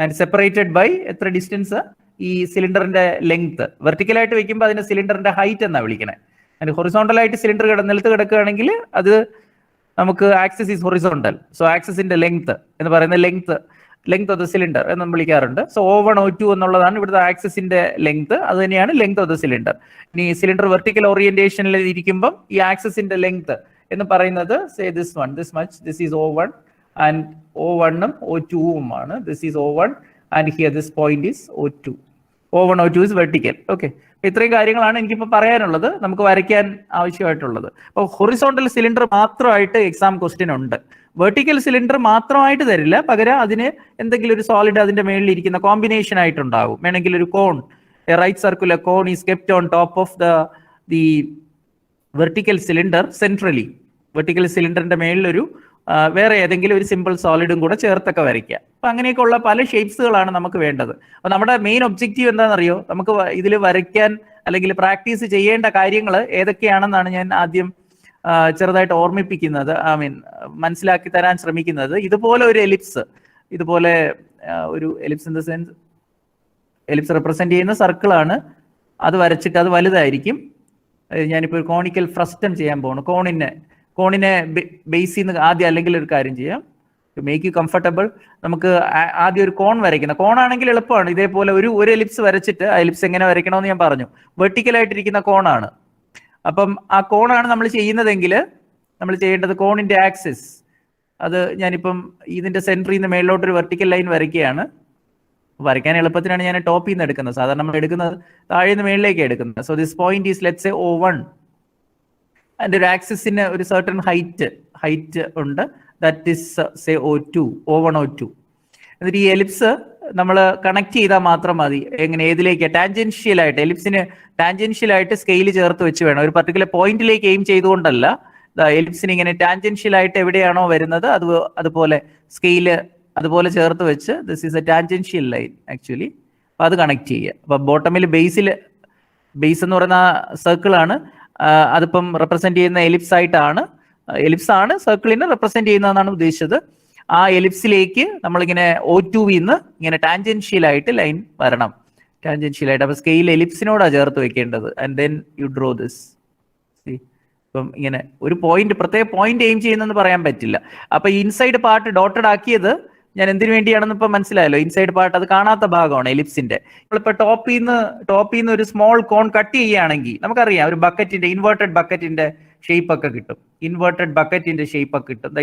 ആൻഡ് സെപ്പറേറ്റഡ് ബൈ എത്ര ഡിസ്റ്റൻസ്, ഈ സിലിണ്ടറിന്റെ ലെങ്ത്. വെർട്ടിക്കലായിട്ട് വെക്കുമ്പോൾ അതിന് സിലിണ്ടറിന്റെ ഹൈറ്റ് എന്നാണ് വിളിക്കണേ. ആൻഡ് ഹൊറിസോണ്ടൽ ആയിട്ട് സിലിണ്ടർ നിലത്ത് കിടക്കുകയാണെങ്കിൽ അത് നമുക്ക് ആക്സിസ് ഈസ് ഹൊറിസോണ്ടൽ. സോ ആക്സിസിന്റെ ലെങ്ത് എന്ന് പറയുന്ന ലെങ്ത് ഓഫ് ദ സിലിണ്ടർ എന്ന് വിളിക്കാറുണ്ട്. സോ O1 O2 എന്നുള്ളതാണ് ഇവിടുത്തെ ആക്സിസിന്റെ ലെങ്ത്, അത് തന്നെയാണ് ലെങ്ത് ഓഫ് ദ സിലിണ്ടർ. ഇനി സിലിണ്ടർ വെർട്ടിക്കൽ ഓറിയന്റേഷനിൽ ഇരിക്കുമ്പോൾ ഈ ആക്സിസിന്റെ ലെങ്ത് എന്ന് പറയുന്നത് say this one, this much, this is O1 and O1 O2 ആണ്. This is O1 and here this point is O2. O1 O2 is vertical. Okay, ഇത്രയും കാര്യങ്ങളാണ് എനിക്കിപ്പോൾ പറയാനുള്ളത്, നമുക്ക് വരയ്ക്കാൻ ആവശ്യമായിട്ടുള്ളത്. അപ്പോൾ ഹൊറിസോണ്ടൽ സിലിണ്ടർ മാത്രമായിട്ട് എക്സാം ക്വസ്റ്റ്യൻ ഉണ്ട്. വെർട്ടിക്കൽ സിലിണ്ടർ മാത്രമായിട്ട് തരില്ല, പകരം അതിന് എന്തെങ്കിലും ഒരു സോളിഡ് അതിന്റെ മേളിൽ ഇരിക്കുന്ന കോമ്പിനേഷൻ ആയിട്ടുണ്ടാവും. വേണമെങ്കിൽ ഒരു cone, right circular cone is kept on top of the vertical cylinder centrally. Vertical സിലിണ്ടറിന്റെ മേളിലൊരു വേറെ ഏതെങ്കിലും ഒരു സിമ്പിൾ സോളിഡും കൂടെ ചേർത്തൊക്കെ വരയ്ക്കുക. അപ്പൊ അങ്ങനെയൊക്കെ ഉള്ള പല ഷേപ്സുകളാണ് നമുക്ക് വേണ്ടത്. അപ്പൊ നമ്മുടെ മെയിൻ ഒബ്ജക്റ്റീവ് എന്താണെന്നറിയോ, നമുക്ക് ഇതിൽ വരയ്ക്കാൻ അല്ലെങ്കിൽ പ്രാക്ടീസ് ചെയ്യേണ്ട കാര്യങ്ങൾ ഏതൊക്കെയാണെന്നാണ് ഞാൻ ആദ്യം ചെറുതായിട്ട് ഓർമ്മിപ്പിക്കുന്നത്, മനസ്സിലാക്കി തരാൻ ശ്രമിക്കുന്നത്. ഇതുപോലെ ഒരു എലിപ്സ്, ഇതുപോലെ ഒരു ellipse in the sense ellipse represent ചെയ്യുന്ന സർക്കിളാണ്, അത് വരച്ചിട്ട് അത് വലുതായിരിക്കും. ഞാനിപ്പോൾ ഒരു കോണിക്കൽ ഫ്രസ്റ്റം ചെയ്യാൻ പോകുന്നു. കോണിനെ ബേസ് ചെയ്യുന്ന ആദ്യം, അല്ലെങ്കിൽ ഒരു കാര്യം ചെയ്യാം, ടു മേക്ക് യു കംഫർട്ടബിൾ, നമുക്ക് ആദ്യം ഒരു കോൺ വരയ്ക്കുന്ന, കോണാണെങ്കിൽ എളുപ്പമാണ്. ഇതേപോലെ ഒരു എലിപ്സ് വരച്ചിട്ട്, ആ എലിപ്സ് എങ്ങനെ വരയ്ക്കണമെന്ന് ഞാൻ പറഞ്ഞു. വെർട്ടിക്കലായിട്ടിരിക്കുന്ന കോണാണ്. അപ്പം ആ കോണാണ് നമ്മൾ ചെയ്യുന്നതെങ്കിൽ നമ്മൾ ചെയ്യേണ്ടത് കോണിന്റെ ആക്സിസ്, അത് ഞാനിപ്പം ഇതിന്റെ സെന്ററിൽ നിന്ന് മേളിലോട്ടൊരു വെർട്ടിക്കൽ ലൈൻ വരയ്ക്കുകയാണ്. വരയ്ക്കാൻ എളുപ്പത്തിനാണ് ഞാൻ ടോപ്പിൽ നിന്ന് എടുക്കുന്നത്. സാധാരണ നമ്മൾ എടുക്കുന്നത് താഴെ നിന്ന് മേളിലേക്ക് എടുക്കുന്നത്. So this point is let's say O1. അതിന്റെ ഒരു ആക്സിസിന് ഒരു സർട്ടൺ ഹൈറ്റ് ഉണ്ട്, that is say O2, O1 O2. എന്നിട്ട് ഈ എലിപ്സ് നമ്മൾ കണക്ട് ചെയ്താൽ മാത്രം മതി. എങ്ങനെ, ഏതിലേക്ക്? ടാൻജൻഷ്യൽ ആയിട്ട്, എലിപ്സിന് ടാൻജൻഷ്യൽ ആയിട്ട് സ്കെയിൽ ചേർത്ത് വെച്ച് വേണം. ഒരു പർട്ടിക്കുലർ പോയിന്റിലേക്ക് എയിം ചെയ്തുകൊണ്ടല്ല, എലിപ്സിന് ഇങ്ങനെ ടാൻജൻഷ്യൽ ആയിട്ട് എവിടെയാണോ വരുന്നത് അതുപോലെ സ്കെയില് അതുപോലെ ചേർത്ത് വെച്ച്, this is A tangential line actually. അപ്പൊ അത് കണക്ട് ചെയ്യുക. അപ്പൊ ബോട്ടമിൽ ബേസ് എന്ന് പറയുന്ന സർക്കിളാണ്, അതിപ്പം റെപ്രസെന്റ് ചെയ്യുന്ന എലിപ്സ് ആണ് സർക്കിളിനെ റെപ്രസെന്റ് ചെയ്യുന്നതെന്നാണ് ഉദ്ദേശിച്ചത്. ആ എലിപ്സിലേക്ക് നമ്മളിങ്ങനെ O2 ഇങ്ങനെ ടാൻജൻഷ്യൽ ആയിട്ട് ലൈൻ വരണം, ടാൻജൻഷ്യൽ ആയിട്ട്. അപ്പൊ സ്കെയിൽ എലിപ്സിനോടാണ് ചേർത്ത് വെക്കേണ്ടത്. And then you draw this. ഇപ്പം ഇങ്ങനെ ഒരു പ്രത്യേക പോയിന്റ് എയിം ചെയ്യുന്നെന്ന് പറയാൻ പറ്റില്ല. അപ്പൊ ഇൻസൈഡ് പാർട്ട് ഡോട്ടഡ് ആക്കിയത് ഞാൻ എന്തിനു വേണ്ടിയാണെന്ന് ഇപ്പൊ മനസ്സിലായല്ലോ. ഇൻസൈഡ് പാർട്ട് അത് കാണാത്ത ഭാഗമാണ് എലിപ്സിന്റെ. നമ്മളിപ്പോ ടോപ്പിൽ നിന്ന് ഒരു സ്മോൾ കോൺ കട്ട് ചെയ്യുകയാണെങ്കിൽ നമുക്കറിയാം, ഒരു ബക്കറ്റിന്റെ, ഇൻവേർട്ടഡ് ബക്കറ്റിന്റെ ഷേപ്പ് ഒക്കെ കിട്ടും.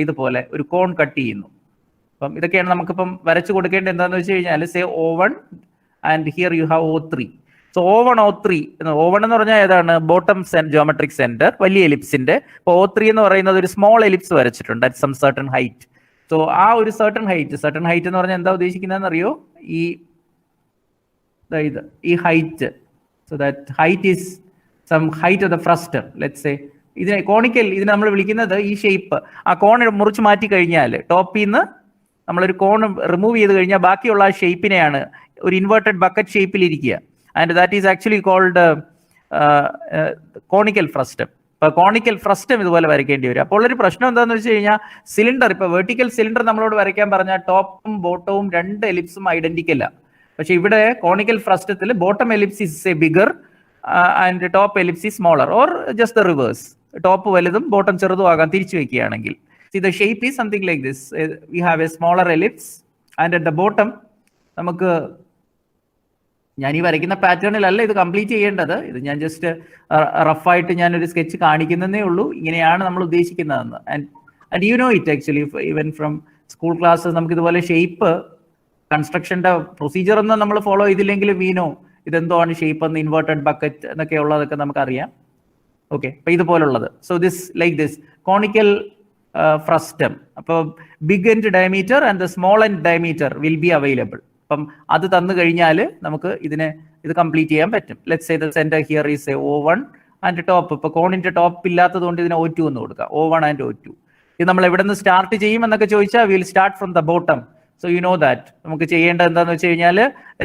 ഇതുപോലെ ഒരു കോൺ കട്ട് ചെയ്യുന്നു. അപ്പം ഇതൊക്കെയാണ് നമുക്കിപ്പം വരച്ചു കൊടുക്കേണ്ടത്. എന്താണെന്ന് വെച്ച് കഴിഞ്ഞാൽ say O1 and here you have O3. So O1 എന്ന് പറഞ്ഞാൽ ഏതാണ്? ബോട്ടം ജോമെട്രിക് സെന്റർ, വലിയ എലിപ്സിന്റെ. ഇപ്പോൾ O3 എന്ന് പറയുന്നത് ഒരു സ്മോൾ എലിപ്സ് വരച്ചിട്ടുണ്ട് at some certain height. So ആ ഒരു സർട്ടൺ ഹൈറ്റ് എന്ന് പറഞ്ഞാൽ എന്താ ഉദ്ദേശിക്കുന്നതെന്ന് അറിയോ? ഈ height. So that height is some height of the frustum. Let's say ഇതിനെ ഇതിനെ നമ്മൾ വിളിക്കുന്നത് ഈ ഷേപ്പ്. ആ കോൺ മുറിച്ച് മാറ്റി കഴിഞ്ഞാൽ, ടോപ്പിൽ നിന്ന് നമ്മളൊരു കോൺ റിമൂവ് ചെയ്ത് കഴിഞ്ഞാൽ ബാക്കിയുള്ള ആ ഷേപ്പിനെയാണ് ഒരു ഇൻവേർട്ടഡ് ബക്കറ്റ് ഷേപ്പിൽ ഇരിക്കുക. And that is actually called conical frustum. ഇപ്പൊ കോണിക്കൽ ഫ്രസ്റ്റം ഇതുപോലെ വരയ്ക്കേണ്ടി വരും. അപ്പോൾ ഒരു പ്രശ്നം എന്താണെന്ന് വെച്ച് കഴിഞ്ഞാൽ, സിലിണ്ടർ, ഇപ്പൊ വെർട്ടിക്കൽ സിലിണ്ടർ നമ്മളോട് വരയ്ക്കാൻ പറഞ്ഞാൽ ടോപ്പും ബോട്ടവും രണ്ട് എലിപ്സും ഐഡന്റിക്കല്ല. പക്ഷെ ഇവിടെ കോണിക്കൽ ഫ്രസ്റ്റത്തിൽ bottom ellipse is a bigger and top ellipse is smaller, or just the reverse. Top വലുതും ബോട്ടം ചെറുതും ആകാൻ തിരിച്ചു വെക്കുകയാണെങ്കിൽ. The shape is something like this. We have a smaller ellipse and at the bottom നമുക്ക്, ഞാൻ ഈ വരയ്ക്കുന്ന പാറ്റേണിലല്ല ഇത് കംപ്ലീറ്റ് ചെയ്യേണ്ടത്. ഇത് ഞാൻ ജസ്റ്റ് റഫായിട്ട് ഞാനൊരു സ്കെച്ച് കാണിക്കുന്നതേ ഉള്ളൂ. ഇങ്ങനെയാണ് നമ്മൾ ഉദ്ദേശിക്കുന്നതെന്ന്. And you know it actually, even from school classes നമുക്ക് ഇതുപോലെ ഷേപ്പ്, കൺസ്ട്രക്ഷന്റെ പ്രൊസീജിയർ ഒന്നും നമ്മൾ ഫോളോ ചെയ്തില്ലെങ്കിലും വീനോ ഇതെന്തോ ആണ് ഷേപ്പ് എന്ന്, ഇൻവേർട്ടഡ് ബക്കറ്റ് എന്നൊക്കെ ഉള്ളതൊക്കെ നമുക്കറിയാം. ഓക്കെ, അപ്പൊ ഇതുപോലുള്ളത്. So this like this conical frustum. അപ്പോൾ big end diameter and the small end diameter will be available. അപ്പം അത് തന്നു കഴിഞ്ഞാൽ നമുക്ക് ഇത് കംപ്ലീറ്റ് ചെയ്യാൻ പറ്റും. Let's say the centre here is a O1 and top. ഇപ്പൊ കോണിന്റെ ടോപ്പ് ഇല്ലാത്തത് കൊണ്ട് ഇതിനെ O2 എന്ന് കൊടുക്കാം. O1 and O2. ഇത് നമ്മൾ എവിടെ നിന്ന് സ്റ്റാർട്ട് ചെയ്യും എന്നൊക്കെ ചോദിച്ചാൽ will start from the bottom. So you know that. നമുക്ക് ചെയ്യേണ്ടത് എന്താണെന്ന് വെച്ച് കഴിഞ്ഞാൽ,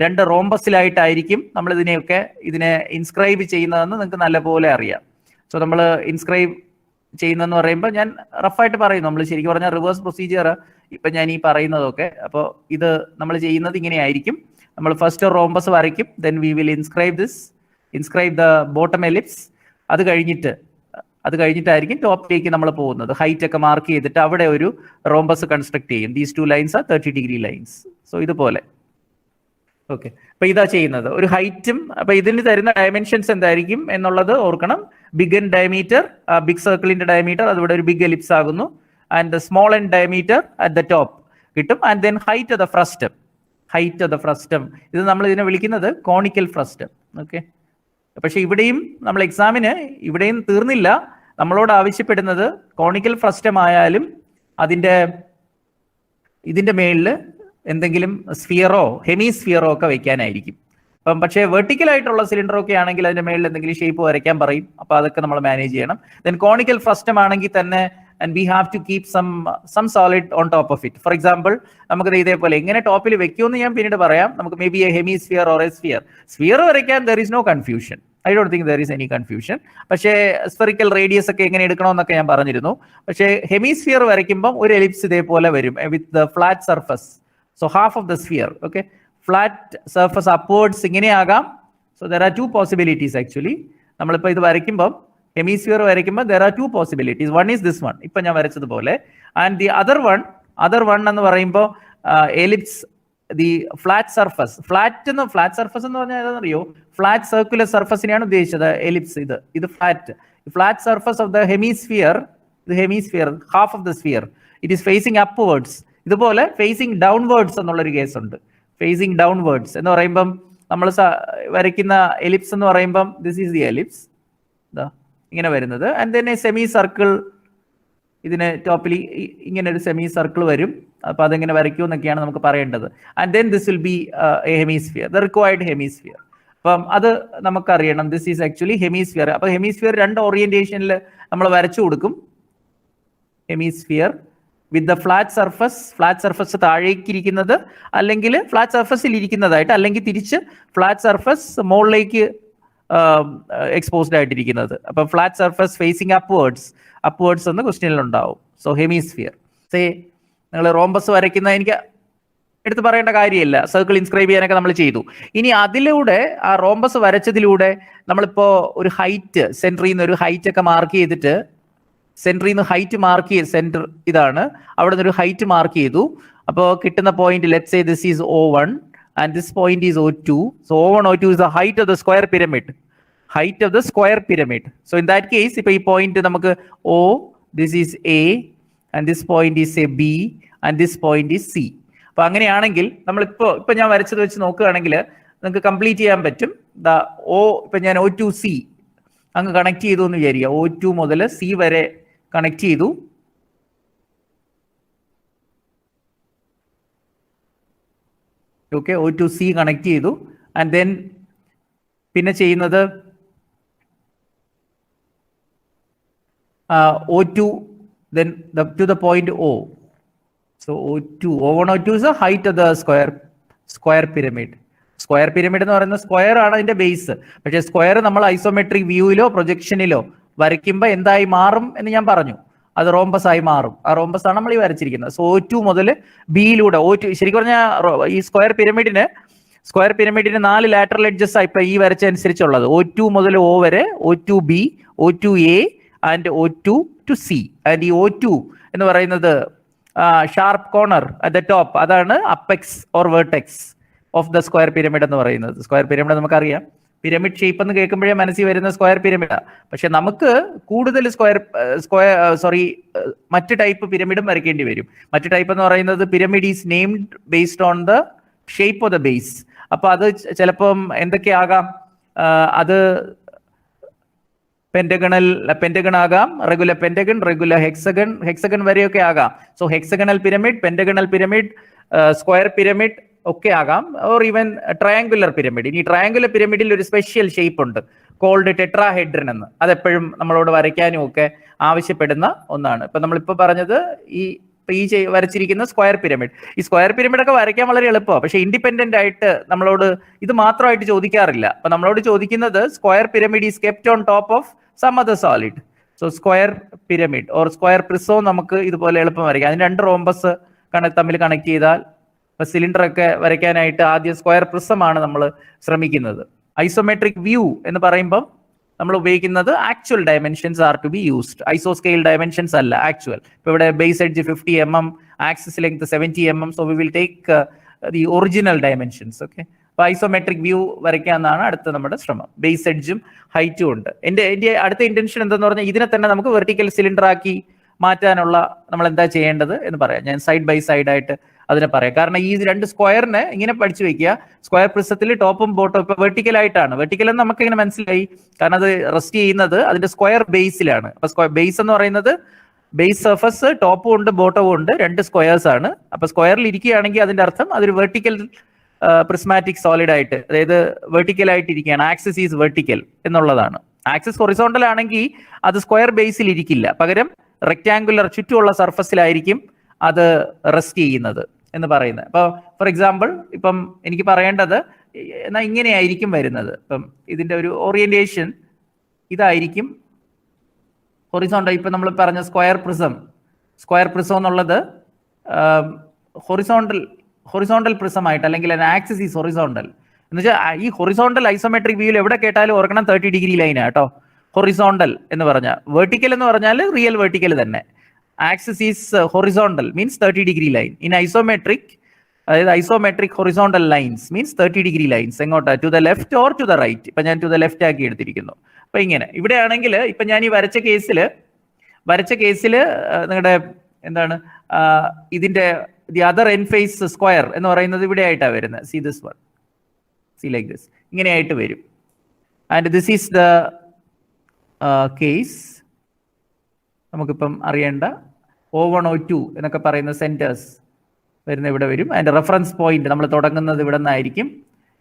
രണ്ട് റോംബസിലായിട്ടായിരിക്കും നമ്മൾ ഇതിനെ ഇൻസ്ക്രൈബ് ചെയ്യുന്നതെന്ന് നിങ്ങൾക്ക് നല്ലപോലെ അറിയാം. സോ നമ്മൾ ഇൻസ്ക്രൈബ് ചെയ്യുന്നതെന്ന് പറയുമ്പോൾ ഞാൻ റഫായിട്ട് പറയുന്നു, നമ്മൾ ശരിക്കും പറഞ്ഞാൽ റിവേഴ്സ് പ്രൊസീജിയർ ഇപ്പൊ ഞാൻ ഈ പറയുന്നതൊക്കെ. അപ്പോൾ ഇത് നമ്മൾ ചെയ്യുന്നത് ഇങ്ങനെയായിരിക്കും. നമ്മൾ ഫസ്റ്റ് റോംബസ് വരയ്ക്കും, then we will inscribe the bottom ellipse. അത് കഴിഞ്ഞിട്ട് അത് കഴിഞ്ഞിട്ടായിരിക്കും ടോപ്പിലേക്ക് നമ്മൾ പോകുന്നത്. ഹൈറ്റ് ഒക്കെ മാർക്ക് ചെയ്തിട്ട് അവിടെ ഒരു റോംബസ് കൺസ്ട്രക്ട് ചെയ്യും. These 2 lines are 30 degree lines. So ഇതുപോലെ. ഓക്കെ, അപ്പൊ ഇതാ ചെയ്യുന്നത് ഒരു ഹൈറ്റും. അപ്പൊ ഇതിന് തരുന്ന ഡയമെൻഷൻസ് എന്തായിരിക്കും എന്നുള്ളത് ഓർക്കണം. ബിഗ് എൻ ഡയമീറ്റർ, ബിഗ് സർക്കിളിന്റെ ഡയമീറ്റർ അതിവിടെ ഒരു ബിഗ് എലിപ്സ് ആകുന്നു. And the small end diameter at the top കിട്ടും. And then height of the frustum. Height of the frustum, ഇത് നമ്മൾ ഇതിനെ വിളിക്കുന്നത് കോണിക്കൽ ഫ്രസ്റ്റം. ഓക്കെ, പക്ഷെ ഇവിടെയും നമ്മൾ എക്സാമിന് ഇവിടെയും തീർന്നില്ല. നമ്മളോട് ആവശ്യപ്പെടുന്നത് കോണിക്കൽ ഫ്രസ്റ്റം ആയാലും ഇതിന്റെ മേളിൽ എന്തെങ്കിലും സ്ഫിയറോ ഹെമിസ്ഫിയറോ ഒക്കെ വെക്കാനായിരിക്കും. അപ്പം പക്ഷേ വെർട്ടിക്കൽ ആയിട്ടുള്ള സിലിണ്ടർ ഒക്കെ ആണെങ്കിൽ അതിന്റെ മേളിൽ എന്തെങ്കിലും ഷേപ്പ് വരയ്ക്കാൻ പറയും. അപ്പൊ അതൊക്കെ നമ്മൾ മാനേജ് ചെയ്യണം. ദെൻ കോണിക്കൽ ഫ്രസ്റ്റം ആണെങ്കിൽ തന്നെ and we have to keep some solid on top of it. For example, നമുക്ക് ഇതേപോലെ എങ്ങനെ ടോപ്പിൽ വെക്കുമെന്ന് ഞാൻ പിന്നീട് പറയാം. നമുക്ക് may be a hemisphere or A sphere. Sphere വരയ്ക്കാൻ there is no confusion. I don't think there is any confusion. പക്ഷേ സ്ഫെറിക്കൽ റേഡിയസ് ഒക്കെ എങ്ങനെ എടുക്കണമെന്നൊക്കെ ഞാൻ പറഞ്ഞിരുന്നു. പക്ഷേ ഹെമിസ്ഫിയർ വരയ്ക്കുമ്പോൾ ഒരു എലിപ്സ് ഇതേപോലെ വരും with the flat surface. So half of the sphere. Okay, flat surface upwards ഇങ്ങനെയാകാം. So there are 2 possibilities actually. നമ്മളിപ്പോൾ ഇത് വരയ്ക്കുമ്പോൾ ഹെമിസ്ഫിയർ വരയ്ക്കുമ്പോൾ there are 2 possibilities. One is this one, ഇപ്പൊ ഞാൻ വരച്ചതുപോലെ. ആൻഡ് ദി അതർ വൺ എന്ന് പറയുമ്പോൾ ellipse the flat surface. Flat surface എന്ന് പറഞ്ഞാൽ ഏതാണെന്നറിയോ? ഫ്ലാറ്റ് സർക്കുലർ സർഫസിനെയാണ് ഉദ്ദേശിച്ചത് എലിപ്സ്. ഇത് flat surface of the hemisphere. Half of the sphere it is facing upwards. ഇതുപോലെ ഫേസിങ് ഡൗൺവേർഡ്സ് എന്നുള്ളൊരു കേസ് ഉണ്ട്. ഫേസിങ് ഡൗൺവേർഡ്സ് എന്ന് പറയുമ്പം നമ്മൾ വരയ്ക്കുന്ന എലിപ്സ് എന്ന് പറയുമ്പം ദിസ് ഈസ് ദി എലിപ്സ് ഇങ്ങനെ വരുന്നത്. And then A semi circle, ഇതിന് ടോപ്പിൽ ഇങ്ങനെ ഒരു സെമി സർക്കിൾ വരും. അപ്പൊ അതെങ്ങനെ വരയ്ക്കൂ എന്നൊക്കെയാണ് നമുക്ക് പറയേണ്ടത്. And then this will be a hemisphere, the required hemisphere. അപ്പം അത് നമുക്കറിയണം. This is actually hemisphere. അപ്പൊ ഹെമിസ്ഫിയർ 2 ഓറിയന്റേഷനിൽ നമ്മൾ വരച്ചു കൊടുക്കും. Hemisphere with the flat surface താഴേക്ക് ഇരിക്കുന്നത്, അല്ലെങ്കിൽ ഫ്ലാറ്റ് സർഫസിൽ ഇരിക്കുന്നതായിട്ട്, അല്ലെങ്കിൽ തിരിച്ച് ഫ്ലാറ്റ് സർഫസ് മുകളിലേക്ക് എക്സ്പോസ്ഡ് ആയിട്ടിരിക്കുന്നത്. അപ്പൊ ഫ്ലാറ്റ് സർഫസ് ഫേസിങ് അപ്വേർഡ്സ് എന്ന് ക്വസ്റ്റ്യനിൽ ഉണ്ടാവും. So hemisphere. നിങ്ങൾ റോംബസ് വരയ്ക്കുന്ന എനിക്ക് എടുത്ത് പറയേണ്ട കാര്യമില്ല. സർക്കിൾ ഇൻസ്ക്രൈബ് ചെയ്യാനൊക്കെ നമ്മൾ ചെയ്തു. ഇനി അതിലൂടെ ആ റോംബസ് വരച്ചതിലൂടെ നമ്മളിപ്പോ ഒരു ഹൈറ്റ്, സെന്ററിൽ നിന്ന് ഒരു ഹൈറ്റ് ഒക്കെ മാർക്ക് ചെയ്തിട്ട്, സെന്റർ ഇതാണ്, അവിടെ നിന്ന് ഒരു ഹൈറ്റ് മാർക്ക് ചെയ്തു. അപ്പോൾ കിട്ടുന്ന point let's say this is O1 and this point is O2. So O1, O2 is the height of the square pyramid. So in that case, if a point namukku O, this is A, and this point is say B, and this point is C. അപ്പോൾ അങ്ങനെയാണെങ്കിൽ നമ്മൾ ഇപ്പൊ ഞാൻ വരച്ചത് വെച്ച് നോക്കുകയാണെങ്കിൽ നിങ്ങൾക്ക് complete ചെയ്യാൻ പറ്റും. ഇപ്പൊ ഞാൻ O2C അങ്ങ് കണക്ട് ചെയ്തു എന്ന് വിചാരിക്കുക. O2 മുതൽ C വരെ കണക്ട് ചെയ്തു. ഓക്കെ, O2C കണക്ട് ചെയ്തു. ആൻഡ് ദെൻ പിന്നെ ചെയ്യുന്നത് O2 then to the point O. So O1, O2 is the height of the square pyramid. Square pyramid എന്ന് പറയുന്ന സ്ക്വയർ ആണ് അതിന്റെ ബേസ്. പക്ഷേ സ്ക്വയർ നമ്മൾ ഐസോമെട്രിക് വ്യൂയിലോ പ്രൊജക്ഷനിലോ വരയ്ക്കുമ്പോൾ എന്തായി മാറും എന്ന് ഞാൻ പറഞ്ഞു. അത് റോംബസ് ആയി മാറും. ആ റോംബസ് ആണ് നമ്മൾ ഈ വരച്ചിരിക്കുന്നത്. സോ O2 മുതൽ ബിയിലൂടെ O2, ശരിക്കും പറഞ്ഞാൽ ഈ സ്ക്വയർ പിരമിഡിന് 4 ലാറ്ററൽ എഡ്ജസ് ആയി ഇപ്പൊ ഈ വരച്ച അനുസരിച്ചുള്ളത്. O2 മുതൽ O വരെ, O2B, O2A and O2 to C. And ഈ O2 എന്ന് പറയുന്നത് sharp corner at the top, അതാണ് apex or vertex of the square pyramid എന്ന് പറയുന്നത്. സ്ക്വയർ പിരമിഡ് നമുക്കറിയാം, പിരമിഡ് ഷേപ്പ് എന്ന് കേൾക്കുമ്പോഴേ മനസ്സിൽ വരുന്ന സ്ക്വയർ പിരമിഡാണ്. പക്ഷെ നമുക്ക് കൂടുതൽ മറ്റ് ടൈപ്പ് പിരമിഡും വരയ്ക്കേണ്ടി വരും. മറ്റ് ടൈപ്പ് എന്ന് പറയുന്നത് pyramid is named based on the shape of the base. അപ്പൊ അത് ചിലപ്പം എന്തൊക്കെയാകാം, അത് പെന്റഗൺ ആകാം, റെഗുലർ പെന്റഗൺ, റെഗുലർ ഹെക്സഗൺ വരെയൊക്കെ ആകാം. So hexagonal pyramid, pentagonal pyramid, square pyramid ഒക്കെ ആകാം, ഓർ ഈവൻ ട്രയാങ്കുലർ പിരമിഡ്. ഇനി ട്രയാങ്കുലർ പിരമിഡിൽ ഒരു സ്പെഷ്യൽ ഷേപ്പ് ഉണ്ട് കോൾഡ് ടെട്രാഹെഡ്രൻ എന്ന്. അതെപ്പോഴും നമ്മളോട് വരയ്ക്കാനും ഒക്കെ ആവശ്യപ്പെടുന്ന ഒന്നാണ്. ഇപ്പൊ നമ്മളിപ്പോ പറഞ്ഞത് ഈ വരച്ചിരിക്കുന്ന സ്ക്വയർ പിരമിഡ്. ഈ സ്ക്വയർ പിരമിഡ് ഒക്കെ വരയ്ക്കാൻ വളരെ എളുപ്പമാണ്. പക്ഷെ ഇൻഡിപെൻഡന്റ് ആയിട്ട് നമ്മളോട് ഇത് മാത്രമായിട്ട് ചോദിക്കാറില്ല. അപ്പൊ നമ്മളോട് ചോദിക്കുന്നത് square pyramid is kept on top of some other solid. So square pyramid or square പ്രിസോ നമുക്ക് ഇതുപോലെ എളുപ്പം വരയ്ക്കാം. അതിന് 2 റോംബസ് തമ്മിൽ കണക്ട് ചെയ്താൽ സിലിണ്ടർ ഒക്കെ വരയ്ക്കാനായിട്ട് ആദ്യം സ്ക്വയർ പ്രിസമാണ് നമ്മൾ ശ്രമിക്കുന്നത്. ഐസോമെട്രിക് വ്യൂ എന്ന് പറയുമ്പം നമ്മൾ ഉപയോഗിക്കുന്നത് actual dimensions are to be used. Iso scale dimensions അല്ല, ആക്ച്വൽ. ഇപ്പൊ ഇവിടെ base edge 50 mm, axis length 70 mm. So we will take the original dimensions. Okay, അപ്പൊ ഐസോമെട്രിക് വ്യൂ വരയ്ക്കാന്നാണ് അടുത്ത നമ്മുടെ ശ്രമം. ബേസ് എഡ്ജും ഹൈറ്റും ഉണ്ട്. എന്റെ അടുത്ത ഇന്റൻഷൻ എന്തെന്ന് പറഞ്ഞാൽ ഇതിനെ തന്നെ നമുക്ക് വെർട്ടിക്കൽ സിലിണ്ടർ ആക്കി മാറ്റാനുള്ള നമ്മൾ എന്താ ചെയ്യേണ്ടത് എന്ന് പറയാം. ഞാൻ സൈഡ് ബൈ സൈഡ് ആയിട്ട് അതിനെ പറയാം. കാരണം ഈ രണ്ട് സ്ക്വയറിനെ ഇങ്ങനെ പഠിച്ചു വെക്കുക. സ്ക്വയർ പ്രിസത്തിൽ ടോപ്പും ബോട്ടും ഇപ്പൊ വെർട്ടിക്കൽ ആയിട്ടാണ്. വെർട്ടിക്കൽ എന്ന് നമുക്ക് ഇങ്ങനെ മനസ്സിലായി, കാരണം അത് റെസ്റ്റ് ചെയ്യുന്നത് അതിന്റെ സ്ക്വയർ ബേസിലാണ്. അപ്പൊ സ്ക്വയർ ബേസ് എന്ന് പറയുന്നത് ബേസ് സർഫസ് ടോപ്പും ഉണ്ട് ബോട്ടവും ഉണ്ട്, രണ്ട് സ്ക്വയേഴ്സ് ആണ്. അപ്പൊ സ്ക്വയറിൽ ഇരിക്കുകയാണെങ്കിൽ അതിന്റെ അർത്ഥം അതൊരു വെർട്ടിക്കൽ പ്രിസ്മാറ്റിക് സോളിഡ് ആയിട്ട്, അതായത് വെർട്ടിക്കൽ ആയിട്ട് ഇരിക്കുകയാണ്. ആക്സിസ് ഈസ് വെർട്ടിക്കൽ എന്നുള്ളതാണ്. ആക്സിസ് ഹൊറിസോണ്ടൽ ആണെങ്കിൽ അത് സ്ക്വയർ ബേസിൽ ഇരിക്കില്ല, പകരം റെക്ടാങ്കുലർ ചുറ്റുമുള്ള സർഫസിലായിരിക്കും അത് റെസ്റ്റ് ചെയ്യുന്നത് എന്ന് പറയുന്നത്. അപ്പോൾ ഫോർ എക്സാമ്പിൾ ഇപ്പം എനിക്ക് പറയേണ്ടത് എന്നാൽ ഇങ്ങനെയായിരിക്കും വരുന്നത്. ഇപ്പം ഇതിന്റെ ഒരു ഓറിയന്റേഷൻ ഇതായിരിക്കും. ഹൊറിസോണ്ടൽ ഇപ്പം നമ്മൾ പറഞ്ഞ സ്ക്വയർ പ്രിസം എന്നുള്ളത് ഹൊറിസോണ്ടൽ പ്രിസം ആയിട്ട്, അല്ലെങ്കിൽ ആക്സിസ് ഈസ് ഹൊറിസോണ്ടൽ എന്ന് വെച്ചാൽ ഈ ഹൊറിസോണ്ടൽ ഐസോമെട്രിക് വ്യൂവിൽ എവിടെ കേട്ടാലും ഓർക്കണം 30 ഡിഗ്രി ലൈനാണ് കേട്ടോ. ഹൊറിസോണ്ടൽ എന്ന് പറഞ്ഞാൽ, വെർട്ടിക്കൽ എന്ന് പറഞ്ഞാൽ റിയൽ വെർട്ടിക്കൽ തന്നെ. Axis is horizontal means 30 degree line. In isometric, അതായത് isometric horizontal lines means 30 degree lines. എങ്ങോട്ടാ? To the left or to the right. ഇപ്പൊ ഞാൻ ടു ദ ലെഫ്റ്റ് ആക്കി എടുത്തിരിക്കുന്നു. അപ്പൊ ഇങ്ങനെ ഇവിടെ ആണെങ്കിൽ ഇപ്പൊ ഞാൻ ഈ വരച്ച കേസിൽ നിങ്ങളുടെ എന്താണ് ഇതിന്റെ the other end face square എന്ന് പറയുന്നത് ഇവിടെ ആയിട്ടാണ് വരുന്നത്. See this one, see like this, ഇങ്ങനെയായിട്ട് വരും. And this is the case. നമുക്കിപ്പം അറിയേണ്ട O1 O2 എന്നൊക്കെ പറയുന്ന സെന്റേഴ്സ് വരുന്ന ഇവിടെ വരും. അതിന്റെ റെഫറൻസ് പോയിന്റ് നമ്മൾ തുടങ്ങുന്നത് ഇവിടെ നിന്നായിരിക്കും.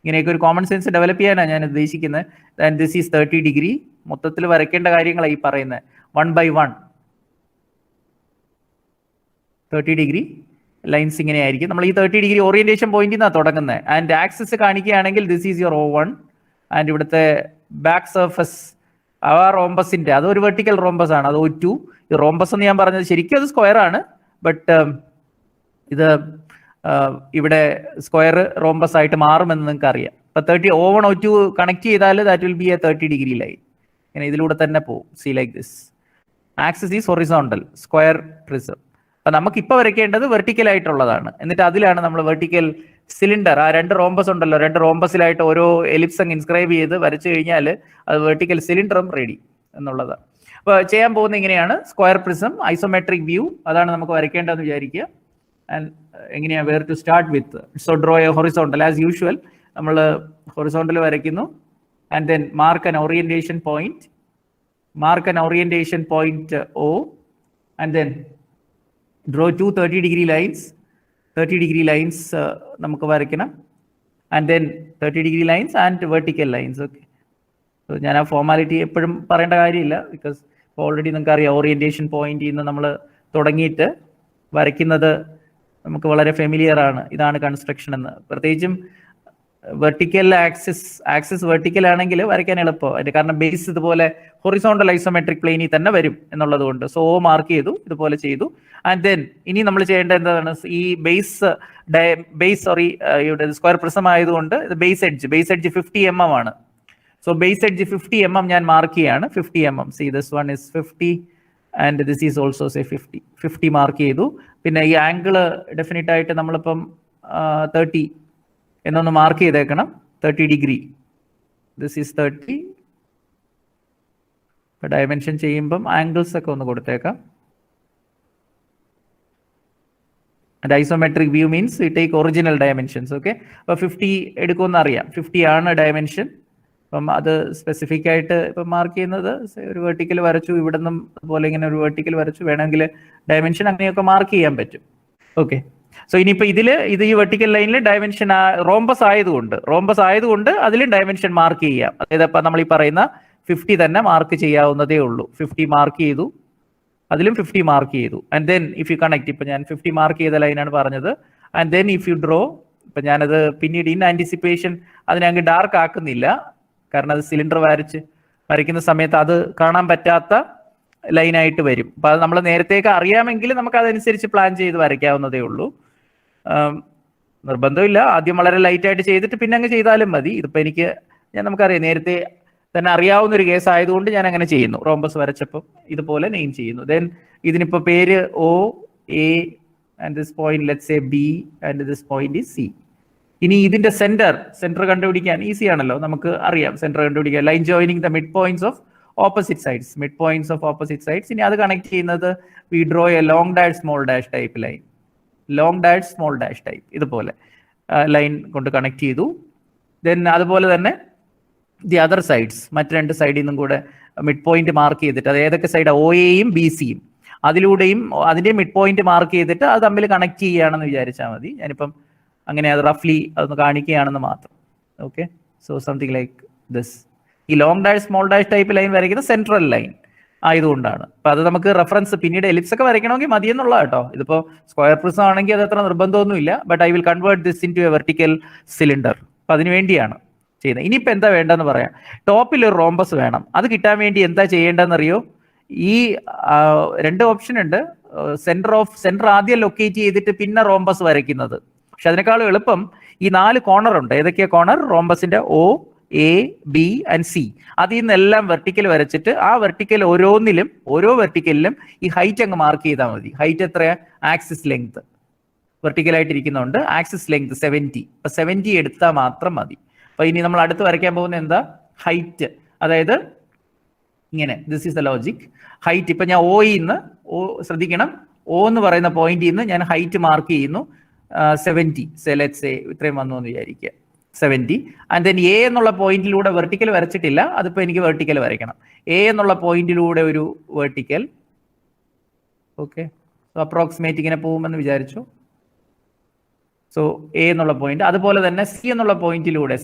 ഇങ്ങനെയൊക്കെ ഒരു കോമൺ സെൻസ് ഡെവലപ്പ് ചെയ്യാനാണ് ഞാൻ ഉദ്ദേശിക്കുന്നത്. And this is 30 degree. മൊത്തത്തിൽ വരയ്ക്കേണ്ട കാര്യങ്ങളാണ് ഈ പറയുന്നത്. 1 by 1 30 ഡിഗ്രി ലൈൻസ് ഇങ്ങനെ ആയിരിക്കും. നമ്മൾ ഈ 30 ഡിഗ്രി ഓറിയന്റേഷൻ പോയിന്റിൽ നിന്നാണ് തുടങ്ങുന്നത്. ആൻഡ് ആക്സിസ് കാണിക്കുകയാണെങ്കിൽ this is your O1. And ഇവിടുത്തെ ബാക്ക് സർഫസ് ആ റോംബസിന്റെ അതൊരു വെർട്ടിക്കൽ റോംബസ് ആണ്, അത് O2. ഈ റോംബസ് എന്ന് ഞാൻ പറഞ്ഞത് ശരിക്കും അത് സ്ക്വയർ ആണ്, ബട്ട് ഇത് ഇവിടെ സ്ക്വയർ റോംബസ് ആയിട്ട് മാറുമെന്ന് നിങ്ങൾക്ക് അറിയാം. അപ്പൊ O1 O2 കണക്ട് ചെയ്താൽ that will be A 30 degree line. ഇങ്ങനെ ഇതിലൂടെ തന്നെ പോകും. C like this. Axis is horizontal square prism. അപ്പൊ നമുക്ക് ഇപ്പൊ വരയ്ക്കേണ്ടത് വെർട്ടിക്കൽ ആയിട്ടുള്ളതാണ്. എന്നിട്ട് അതിലാണ് നമ്മൾ വെർട്ടിക്കൽ സിലിണ്ടർ, ആ രണ്ട് റോംബസ് ഉണ്ടല്ലോ, രണ്ട് റോംബസിലായിട്ട് ഓരോ എലിപ്സ് അങ്ങ് ഇൻസ്ക്രൈബ് ചെയ്ത് വരച്ചു കഴിഞ്ഞാൽ അത് വെർട്ടിക്കൽ സിലിണ്ടറും റെഡി എന്നുള്ളതാണ്. അപ്പൊ ചെയ്യാൻ പോകുന്ന ഇങ്ങനെയാണ്. സ്ക്വയർ പ്രിസം ഐസോമെട്രിക് വ്യൂ, അതാണ് നമുക്ക് വരയ്ക്കേണ്ടതെന്ന് വിചാരിക്കുക. ആൻഡ് എങ്ങനെയാ where to start with. So draw a horizontal as usual. നമ്മൾ ഹൊറിസോണ്ടൽ വരയ്ക്കുന്നു. And then mark an orientation point O, and then draw two 30 degree lines. 30 degree lines നമുക്ക് വരയ്ക്കണം. And then 30 degree lines and vertical lines. Okay, ഞാൻ ആ formality എപ്പോഴും പറയേണ്ട കാര്യമില്ല, because already നിങ്ങൾക്ക് അറിയാം ഓറിയന്റേഷൻ പോയിന്റിൽ നിന്ന് നമ്മൾ തുടങ്ങിയിട്ട് വരയ്ക്കുന്നത് നമുക്ക് വളരെ ഫെമിലിയർ ആണ്. ഇതാണ് കൺസ്ട്രക്ഷൻ എന്ന്. പ്രത്യേകിച്ചും വെർട്ടിക്കൽ ആക്സിസ് വെർട്ടിക്കൽ ആണെങ്കിൽ വരയ്ക്കാൻ എളുപ്പം. അതിന്റെ കാരണം ബേസ് ഇതുപോലെ ഹൊറിസോണ്ടൽ ഐസോമെട്രിക് പ്ലെയിനിൽ തന്നെ വരും എന്നുള്ളത് കൊണ്ട്. സോ മാർക്ക് ചെയ്തു, ഇതുപോലെ ചെയ്തു. ആൻഡ് ദെൻ ഇനി നമ്മൾ ചെയ്യേണ്ട എന്താണ്, ഈ ഇവിടെ സ്ക്വയർ പ്രിസം ആയതുകൊണ്ട് ബേസ് എഡ്ജ് 50 mm ആണ്. സോ ബേസ് എഡ്ജ് 50 mm ഞാൻ മാർക്ക് ചെയ്യാണ്. 50 mm. C this one is 50 and this is also say 50 mark ചെയ്തു. പിന്നെ ഈ ആംഗിള് ഡെഫിനറ്റ് ആയിട്ട് നമ്മളിപ്പം 30 എന്നൊന്ന് മാർക്ക് ചെയ്തേക്കണം. 30 ഡിഗ്രി. This is 30. ഡയമെൻഷൻ ചെയ്യുമ്പം ആംഗിൾസ് ഒക്കെ ഒന്ന് കൊടുത്തേക്കാം. And isometric view means we take original dimensions. Okay, അപ്പോൾ 50 എടുക്കുമെന്ന് അറിയാം. 50 ആണ് ഡയമെൻഷൻ. അപ്പം അത് സ്പെസിഫിക് ആയിട്ട് ഇപ്പം മാർക്ക് ചെയ്യുന്നത് ഒരു വെർട്ടിക്കൽ വരച്ചു, ഇവിടെ നിന്നും അതുപോലെ ഇങ്ങനെ ഒരു വെർട്ടിക്കൽ വരച്ചു, വേണമെങ്കിൽ ഡയമെൻഷൻ അങ്ങനെയൊക്കെ മാർക്ക് ചെയ്യാൻ പറ്റും. ഓക്കെ, സോ ഇനിയിപ്പോൾ ഇത് ഈ വെർട്ടിക്കൽ ലൈനിൽ ഡയമെൻഷൻ റോംബസ് ആയതുകൊണ്ട് അതിലും ഡയമെൻഷൻ മാർക്ക് ചെയ്യാം. അതായത് അപ്പം നമ്മൾ ഈ പറയുന്ന 50 തന്നെ മാർക്ക് ചെയ്യാവുന്നതേ ഉള്ളൂ. 50 മാർക്ക് ചെയ്തു, അതിലും 50 മാർക്ക് ചെയ്തു. And then if you connect, ഇപ്പം ഞാൻ 50 മാർക്ക് ചെയ്ത ലൈനാണ് പറഞ്ഞത്. And then if you draw, ഇപ്പം ഞാനത് പിന്നീട് ഇൻ ആൻറ്റിസിപ്പേഷൻ അതിനങ്ങ് ഡാർക്ക് ആക്കുന്നില്ല, കാരണം അത് സിലിണ്ടർ വരയ്ക്കുന്ന സമയത്ത് അത് കാണാൻ പറ്റാത്ത ലൈനായിട്ട് വരും. അപ്പം അത് നമ്മൾ നേരത്തേക്ക് അറിയാമെങ്കിൽ നമുക്ക് അതനുസരിച്ച് പ്ലാൻ ചെയ്ത് വരയ്ക്കാവുന്നതേ ഉള്ളൂ. നിർബന്ധമില്ല, ആദ്യം വളരെ ലൈറ്റായിട്ട് ചെയ്തിട്ട് പിന്നെ അങ്ങ് ചെയ്താലും മതി. ഇതിപ്പോൾ നമുക്കറിയാം നേരത്തെ തന്നെ അറിയാവുന്ന ഒരു കേസ് ആയതുകൊണ്ട് ഞാൻ അങ്ങനെ ചെയ്യുന്നു. റോംബസ് വരച്ചപ്പോൾ ഇതുപോലെ നെയിം ചെയ്യുന്നു. ദെൻ ഇതിനിപ്പോ പേര് O, A and this point let's say B and this point is C. ഇനി ഇതിന്റെ സെന്റർ കണ്ടുപിടിക്കാൻ ഈസി ആണല്ലോ, നമുക്ക് അറിയാം സെന്റർ കണ്ടുപിടിക്കാൻ. Line joining the mid points of opposite sides. ഇനി അത് കണക്ട് ചെയ്യുന്നത് V draw A long dash small dash type line, long dash small dash type ഇതുപോലെ ലൈൻ കൊണ്ട് കണക്ട് ചെയ്തു. ദെൻ അതുപോലെ തന്നെ ദി അതർ സൈഡ്സ്, മറ്റ് രണ്ട് സൈഡിൽ നിന്നും കൂടെ മിഡ് പോയിന്റ് മാർക്ക് ചെയ്തിട്ട്, അത് ഏതൊക്കെ സൈഡ് OAയും BCയും അതിലൂടെയും അതിന്റെ മിഡ് പോയിന്റ് മാർക്ക് ചെയ്തിട്ട് അത് തമ്മിൽ കണക്ട് ചെയ്യുകയാണെന്ന് വിചാരിച്ചാൽ മതി. ഞാനിപ്പം അങ്ങനെ അത് റഫ്ലി അതൊന്ന് കാണിക്കുകയാണെന്ന് മാത്രം. Okay, so something like this. ഈ long dash small dash type line വരയ്ക്കുന്ന സെൻട്രൽ ലൈൻ ആയതുകൊണ്ടാണ്. അപ്പൊ അത് നമുക്ക് റെഫറൻസ് പിന്നീട് എലിപ്സ് ഒക്കെ വരയ്ക്കണമെങ്കിൽ മതിയെന്നുള്ള കേട്ടോ. ഇതിപ്പോ സ്ക്വയർ പ്രിസം ആണെങ്കിൽ അത് അത്ര നിർബന്ധമൊന്നുമില്ല. But I will convert this into a vertical cylinder. അപ്പൊ അതിനു വേണ്ടിയാണ് ചെയ്യുന്നത്. ഇനിയിപ്പോൾ എന്താ വേണ്ടതെന്ന് പറയാം. ടോപ്പിൽ ഒരു റോംബസ് വേണം. അത് കിട്ടാൻ വേണ്ടി എന്താ ചെയ്യേണ്ടതെന്നറിയോ? ഈ രണ്ട് ഓപ്ഷൻ ഉണ്ട്. സെന്റർ ആദ്യം ലൊക്കേറ്റ് ചെയ്തിട്ട് പിന്നെ റോംബസ് വരയ്ക്കുന്നത്. പക്ഷെ അതിനേക്കാളും എളുപ്പം ഈ 4 കോർണർ ഉണ്ട്. ഏതൊക്കെയാ corner? റോംബസിന്റെ O, A, B and C. അതിൽ നിന്നെല്ലാം വെർട്ടിക്കൽ വരച്ചിട്ട് ആ വെർട്ടിക്കൽ ഓരോ വെർട്ടിക്കലിലും ഈ ഹൈറ്റ് അങ്ങ് മാർക്ക് ചെയ്താൽ മതി. ഹൈറ്റ് എത്രയാ? ആക്സിസ് ലെങ്ത് വെർട്ടിക്കലായിട്ടിരിക്കുന്നുണ്ട്. Axis length 70. അപ്പൊ 70 എടുത്താൽ മാത്രം മതി. അപ്പൊ ഇനി നമ്മൾ അടുത്ത് വരയ്ക്കാൻ പോകുന്ന എന്താ? ഹൈറ്റ്. അതായത് ഇങ്ങനെ, this is the logic. Height ഇപ്പൊ ഞാൻ ശ്രദ്ധിക്കണം, O എന്ന് പറയുന്ന പോയിന്റിൽ നിന്ന് ഞാൻ ഹൈറ്റ് മാർക്ക് ചെയ്യുന്നു 70. ലെറ്റ്സ് സേ ഇത്രയും വന്നു എന്ന് വിചാരിക്കുക, 70. ആൻഡ് ദെൻ A എന്നുള്ള പോയിന്റിലൂടെ വെർട്ടിക്കൽ വരച്ചിട്ടില്ല, അതിപ്പോ എനിക്ക് വെർട്ടിക്കൽ വരയ്ക്കണം. A എന്നുള്ള പോയിന്റിലൂടെ ഒരു വെർട്ടിക്കൽ. ഓക്കെ, സോ അപ്രോക്സിമേറ്റ് ഇങ്ങനെ പോകുമെന്ന് വിചാരിച്ചു. സോ A എന്നുള്ള പോയിന്റ്. അതുപോലെ തന്നെ C എന്നുള്ള പോയിന്റിലൂടെ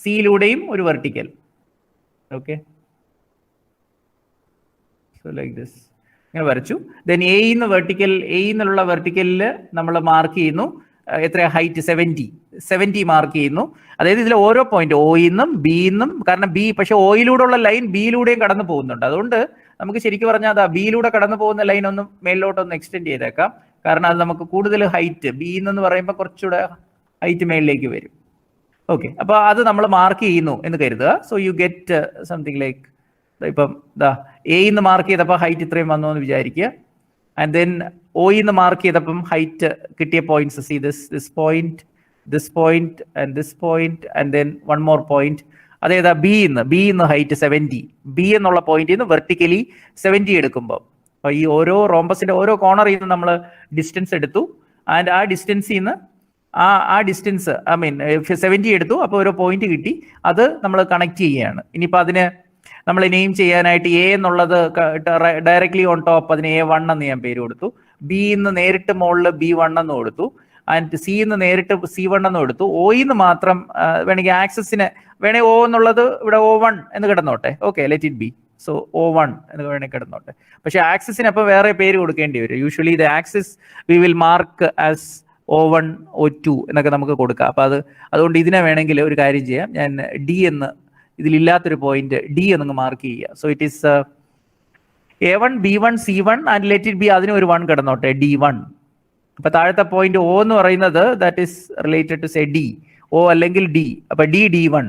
സിയിലൂടെയും ഒരു vertical. Okay, so like this ഇങ്ങനെ വരച്ചു. ദെൻ A എന്നുള്ള വെർട്ടിക്കലിൽ നമ്മൾ മാർക്ക് ചെയ്യുന്നു എത്ര ഹൈറ്റ്? 70 മാർക്ക് ചെയ്യുന്നു. അതായത് ഇതിൽ ഓരോ പോയിന്റ് Oന്നും Bന്നും, കാരണം B പക്ഷെ Oയിലൂടെയുള്ള ലൈൻ Bയിലൂടെയും കടന്നു പോകുന്നുണ്ട്. അതുകൊണ്ട് നമുക്ക് ശരിക്കും പറഞ്ഞാൽ അതാ Bയിലൂടെ കടന്നു പോകുന്ന ലൈൻ ഒന്ന് മേലിലോട്ടൊന്ന് എക്സ്റ്റെൻഡ് ചെയ്തേക്കാം. കാരണം അത് നമുക്ക് കൂടുതൽ ഹൈറ്റ്, B എന്ന് പറയുമ്പോൾ കുറച്ചുകൂടെ ഹൈറ്റ് മേളിലേക്ക് വരും. ഓക്കെ, അപ്പൊ അത് നമ്മൾ മാർക്ക് ചെയ്യുന്നു എന്ന് കരുതുക. So you get something like, ഇപ്പം A എന്ന് മാർക്ക് ചെയ്തപ്പോൾ ഹൈറ്റ് ഇത്രയും വന്നു എന്ന് വിചാരിക്കുക. ആൻഡ് ദെൻ O എന്ന് മാർക്ക് ചെയ്തപ്പം ഹൈറ്റ് കിട്ടിയ points, see this point and this point and then one more point. അതേതാ? B എന്ന് ഹൈറ്റ് 70. B എന്നുള്ള പോയിന്റിൽ നിന്ന് വെർട്ടിക്കലി 70 എടുക്കുമ്പോൾ ഈ ഓരോ റോംബസിന്റെ ഓരോ കോർണറിൽ നിന്ന് നമ്മൾ ഡിസ്റ്റൻസ് എടുത്തു. ആൻഡ് ആ ഡിസ്റ്റൻസിൽ നിന്ന് ആ ഡിസ്റ്റൻസ് 70 എടുത്തു. അപ്പോൾ ഓരോ പോയിന്റ് കിട്ടി. അത് നമ്മൾ കണക്ട് ചെയ്യുകയാണ്. ഇനിയിപ്പോൾ അതിന് നമ്മൾ നെയിം ചെയ്യാനായിട്ട് A എന്നുള്ളത് ഡയറക്ട്ലി ഓൺ ടോപ്പ്, അതിന് A1 എന്ന് ഞാൻ പേര് കൊടുത്തു. B എന്ന് നേരിട്ട് മുകളിൽ B1 എന്ന് കൊടുത്തു. ആൻഡ് C എന്ന് നേരിട്ട് C1 എന്ന് കൊടുത്തു. Oന്ന് മാത്രം വേണമെങ്കിൽ ആക്സസിന് O എന്നുള്ളത് ഇവിടെ O1 എന്ന് കിടന്നോട്ടെ. Okay, let it be. So O1 എന്ന് വേണമെങ്കിൽ കിടന്നോട്ടെ. പക്ഷെ ആക്സിസിന് അപ്പോൾ വേറെ പേര് കൊടുക്കേണ്ടി വരും. Usually the axis we will mark as O1, O2 എന്നൊക്കെ നമുക്ക് കൊടുക്കാം. അപ്പൊ അതുകൊണ്ട് ഇതിനെ വേണമെങ്കിൽ ഒരു കാര്യം ചെയ്യാം, ഞാൻ D എന്ന്, ഇതിലില്ലാത്തൊരു പോയിന്റ് D എന്നങ്ങ് മാർക്ക് ചെയ്യുക. So it is A1, B1, C1 and let it B, അതിന് ഒരു 1 കിടന്നോട്ടെ, D1. അപ്പൊ താഴത്തെ പോയിന്റ് O എന്ന് പറയുന്നത് that is related to say D, O അല്ലെങ്കിൽ D. അപ്പൊ D1.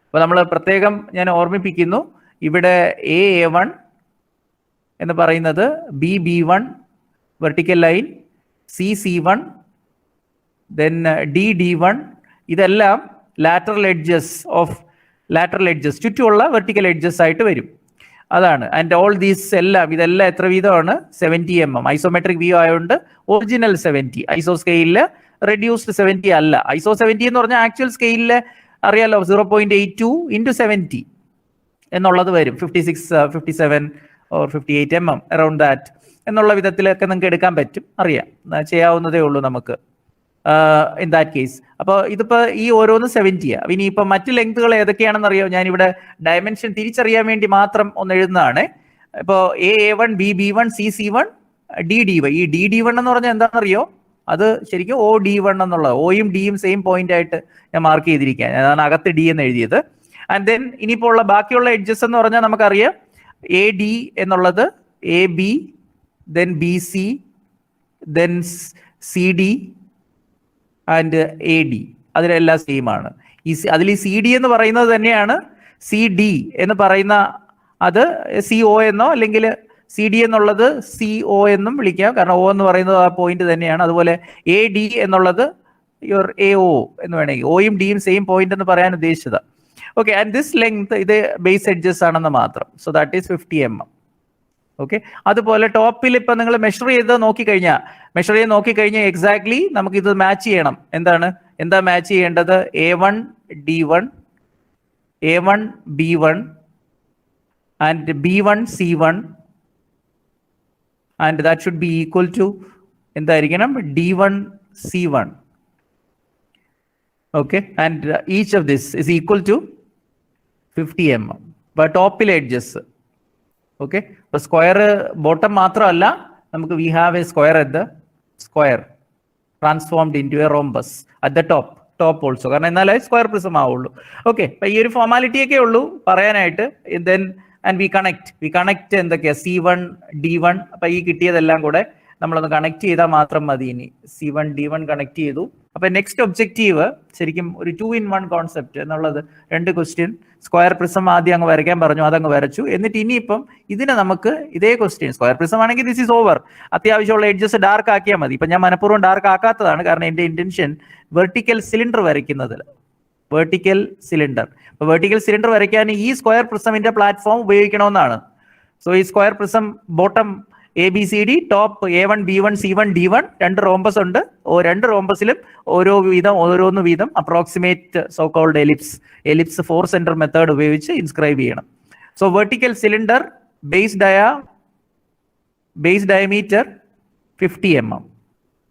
അപ്പൊ നമ്മൾ പ്രത്യേകം ഞാൻ ഓർമ്മിപ്പിക്കുന്നു, ഇവിടെ A1 എന്ന് പറയുന്നത് B1 vertical line, C1, then D1. ഇതെല്ലാം ലാറ്ററൽ എഡ്ജസ് ചുറ്റുമുള്ള വെർട്ടിക്കൽ എഡ്ജസ് ആയിട്ട് വരും. അതാണ്. ആൻഡ് ഓൾ ദീസ് ഇതെല്ലാം എത്ര വീതമാണ്? 70 mm. ഐസോമെട്രിക് വ്യൂ ആയതുകൊണ്ട് ഒറിജിനൽ 70, ഐസോ സ്കെയിലില് റെഡ്യൂസ്ഡ് 70 അല്ല. ഐസോ 70 എന്ന് പറഞ്ഞാൽ ആക്ച്വൽ സ്കെയിലില് അറിയാലോ 0.82 into 70 എന്നുള്ളത് വരും. 56, 57 or 58 mm അറൌണ്ട് ദാറ്റ് എന്നുള്ള വിധത്തിലൊക്കെ നിങ്ങൾക്ക് എടുക്കാൻ പറ്റും. അറിയാം, ചെയ്യാവുന്നതേ ഉള്ളൂ നമുക്ക് ഇൻ ദാറ്റ് കേസ്. അപ്പോൾ ഇതിപ്പോ ഈ ഓരോന്ന് 70. ഇനി ഇപ്പൊ മറ്റു ലെങ്തുകൾ ഏതൊക്കെയാണെന്ന് അറിയോ? ഞാനിവിടെ ഡയമെൻഷൻ തിരിച്ചറിയാൻ വേണ്ടി മാത്രം ഒന്ന് എഴുതുന്നതാണ്. ഇപ്പോ A1, B1, C1, D1. ഈ D1 എന്ന് പറഞ്ഞാൽ എന്താണെന്നറിയോ? അത് ശരിക്കും OD1 എന്നുള്ളത്. Oയും Dയും സെയിം പോയിന്റ് ആയിട്ട് ഞാൻ മാർക്ക് ചെയ്തിരിക്കുകയാണ്. അതാണ് അകത്ത് D എന്ന് എഴുതിയത്. ആൻഡ് ദെൻ ഇനിയിപ്പോൾ ഉള്ള ബാക്കിയുള്ള എഡ്ജസ് എന്ന് പറഞ്ഞാൽ നമുക്കറിയാം AD എന്നുള്ളത് AB, then BC, then CD and AD, അതിലെല്ലാം സെയിം ആണ്. അതിൽ ഈ CD എന്ന് പറയുന്നത് തന്നെയാണ് CD എന്ന് പറയുന്ന അത് CO എന്നോ അല്ലെങ്കിൽ CD എന്നുള്ളത് CO എന്നും വിളിക്കാം, കാരണം O എന്ന് പറയുന്നത് ആ പോയിന്റ് തന്നെയാണ്. അതുപോലെ AD എന്നുള്ളത് യുവർ AO എന്ന് വേണമെങ്കിൽ, ഓയും ഡിയും സെയിം പോയിന്റ് എന്ന് പറയാൻ ഉദ്ദേശിച്ചത്. ഓക്കെ, ആൻഡ് ദിസ് ലെങ്ത് ഇത് ബേസ് എഡ്ജസ് ആണെന്ന് മാത്രം. So that is 50 mm. Okay, അതുപോലെ ടോപ്പിൽ ഇപ്പൊ നിങ്ങൾ മെഷർ ചെയ്ത് നോക്കിക്കഴിഞ്ഞാൽ എക്സാക്ട്ലി നമുക്ക് ഇത് മാച്ച് ചെയ്യണം. എന്താ മാച്ച് ചെയ്യേണ്ടത്? A1 D1, A1 B1 and B1 C1, and that should be equal to എന്തായിരിക്കണം? D1 C1. Okay, and each of this is equal to 50 mm. ടോപ്പിലെ എഡ്ജസ്. ഓക്കെ, അപ്പൊ സ്ക്വയർ ബോട്ടം മാത്രമല്ല, നമുക്ക് we have a square at the square transformed into a rhombus at the top also, കാരണം എന്നാലേ square prism ആവുള്ളൂ. Okay, അപ്പൊ ഈ ഒരു ഫോർമാലിറ്റി ഒക്കെ ഉള്ളൂ പറയാനായിട്ട്. ദെൻ ആൻഡ് വി കണക്ട് എന്തൊക്കെയാ? C1 D1. അപ്പൊ ഈ കിട്ടിയതെല്ലാം കൂടെ നമ്മളൊന്ന് കണക്ട് ചെയ്താൽ മാത്രം മതി. ഇനി C1 D1 കണക്ട് ചെയ്തു. അപ്പൊ നെക്സ്റ്റ് ഒബ്ജക്റ്റീവ് ശരിക്കും ഒരു 2-in-1 കോൺസെപ്റ്റ് എന്നുള്ളത്. 2 ക്വസ്റ്റ്യൻ സ്ക്വയർ പ്രിസം ആദ്യം അങ്ങ് വരയ്ക്കാൻ പറഞ്ഞു, അതങ്ങ് വരച്ചു. എന്നിട്ട് ഇനിയിപ്പം ഇതിനെ നമുക്ക് ഇതേ ക്വസ്റ്റ്യൻ സ്ക്വയർ പ്രിസം ആണെങ്കിൽ ദിസ് ഈസ് ഓവർ, അത്യാവശ്യമുള്ള എഡ്ജസ് ഡാർക്ക് ആക്കിയാൽ മതി. ഇപ്പൊ ഞാൻ മനഃപൂർവ്വം ഡാർക്ക് ആക്കാത്തതാണ്, കാരണം എന്റെ ഇന്റൻഷൻ വെർട്ടിക്കൽ സിലിണ്ടർ വരയ്ക്കുന്നതിൽ. വെർട്ടിക്കൽ സിലിണ്ടർ വരയ്ക്കാൻ ഈ സ്ക്വയർ പ്രിസമിന്റെ പ്ലാറ്റ്ഫോം ഉപയോഗിക്കണമെന്നാണ്. സോ ഈ square prism bottom ABCD, top A1 B1 C1 D1, 2 rhombus ഉണ്ട്. 2 റോംബസിലും ഓരോന്ന് വീതം approximate so called ellipse 4 centre method ഉപയോഗിച്ച് ഇൻസ്ക്രൈബ് ചെയ്യണം. So vertical cylinder base diameter 50 mm.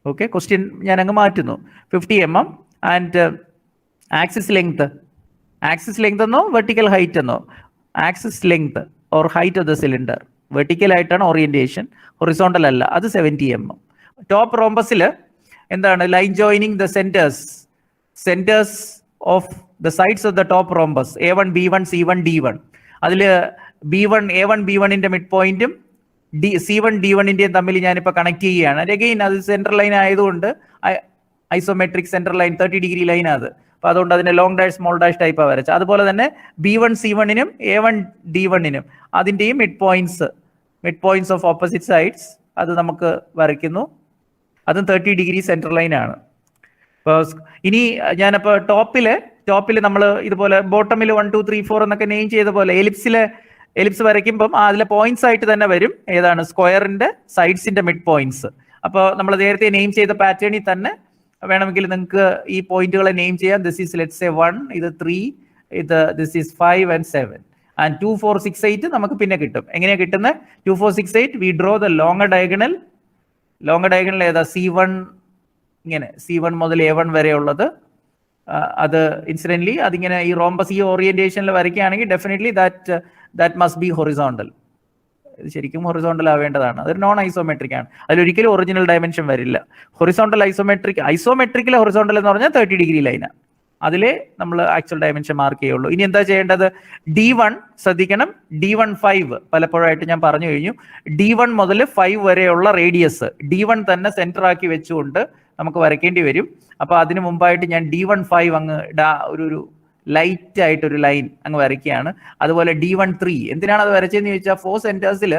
Okay, question ഞാൻ അങ്ങ് മാറ്റുന്നു. 50 mm ആൻഡ് ആക്സിസ് ലെങ്ത് എന്നോ വെർട്ടിക്കൽ ഹൈറ്റ് എന്നോ? Axis length or height of the cylinder. Vertical ആയിട്ടാണ് ഓറിയന്റേഷൻ, ഹൊറിസോണ്ടൽ അല്ല. അത് 70 mm. ടോപ്പ് റോംബസിൽ എന്താണ്? Line joining the centres of the sides of the top rhombus A1 B1 C1 D1. അതിൽ A1 B1ന്റെ mid പോയിന്റും C1 D1ന്റെയും തമ്മിൽ ഞാനിപ്പോൾ connect ചെയ്യുകയാണ്. Again അത് സെൻട്രൽ ലൈൻ ആയതുകൊണ്ട് isometric central line 30 degree line അത്. അപ്പൊ അതുകൊണ്ട് അതിന്റെ long dash small dash type വരച്ച. അതുപോലെ തന്നെ B1 C1നും A1 D1നും അതിന്റെയും mid points of opposite sides അത് നമുക്ക് വരയ്ക്കുന്നു. അതും 30 ഡിഗ്രി സെൻട്രൽ ലൈൻ ആണ്. അപ്പോൾ ഞാനപ്പോൾ ടോപ്പിൽ നമ്മൾ ഇതുപോലെ ബോട്ടമിൽ 1 2 3 4 എന്നൊക്കെ നെയിം ചെയ്ത പോലെ എലിപ്സ് വരയ്ക്കുമ്പം അതിലെ പോയിന്റ്സ് ആയിട്ട് തന്നെ വരും ഏതാണ്? സ്ക്വയറിന്റെ സൈഡ്സിന്റെ മിഡ് പോയിന്റ്സ്. അപ്പോൾ നമ്മൾ നേരത്തെ നെയിം ചെയ്ത പാറ്റേണിൽ തന്നെ വേണമെങ്കിൽ നിങ്ങൾക്ക് ഈ പോയിന്റുകളെ നെയിം ചെയ്യാം. ദിസ് ഈസ് ലെറ്റ്സ് സേ 1, ഇത് 3, ദിസ് ഈസ് 5 and 7 ആൻഡ് 2 4 6 8 നമുക്ക് പിന്നെ കിട്ടും. എങ്ങനെയാണ് കിട്ടുന്നത്? 2 4 6 8 V draw the longer diagonal ഏതാ? C1, ഇങ്ങനെ C1 മുതൽ A1 വരെ ഉള്ളത്. അത് ഇൻസിഡന്റ്ലി അതിങ്ങനെ ഈ റോംബസ് ഈ ഓറിയന്റേഷനിൽ വരയ്ക്കുകയാണെങ്കിൽ definitely that must be horizontal. ഇത് ശരിക്കും ഹൊറിസോണ്ടൽ ആവേണ്ടതാണ്. അതൊരു നോൺ ഐസോമെട്രിക് ആണ്. അതിലൊരിക്കലും ഒറിജിനൽ ഡയമെൻഷൻ വരില്ല. ഹൊറിസോണ്ടൽ ഐസോമെട്രിക്കിലെ ഹൊറിസോണ്ടൽ എന്ന് പറഞ്ഞാൽ 30 ഡിഗ്രി ലൈനാണ്. അതിലെ നമ്മൾ ആക്ച്വൽ ഡയമെൻഷൻ മാർക്ക് ചെയ്യുള്ളൂ. ഇനി എന്താ ചെയ്യേണ്ടത്? D1 ശ്രദ്ധിക്കണം. D1 5 പലപ്പോഴായിട്ട് ഞാൻ പറഞ്ഞു കഴിഞ്ഞു. D1 മുതൽ 5 വരെയുള്ള റേഡിയസ് D1 തന്നെ സെന്റർ ആക്കി വെച്ചുകൊണ്ട് നമുക്ക് വരയ്ക്കേണ്ടി വരും. അപ്പൊ അതിന് മുമ്പായിട്ട് ഞാൻ D1 5 അങ്ങ് ഒരു ലൈറ്റ് ആയിട്ടൊരു ലൈൻ അങ്ങ് വരയ്ക്കുകയാണ്. അതുപോലെ D1 3 എന്തിനാണ് അത് വരച്ചതെന്ന് ചോദിച്ചാൽ 4 സെന്റേഴ്സിൽ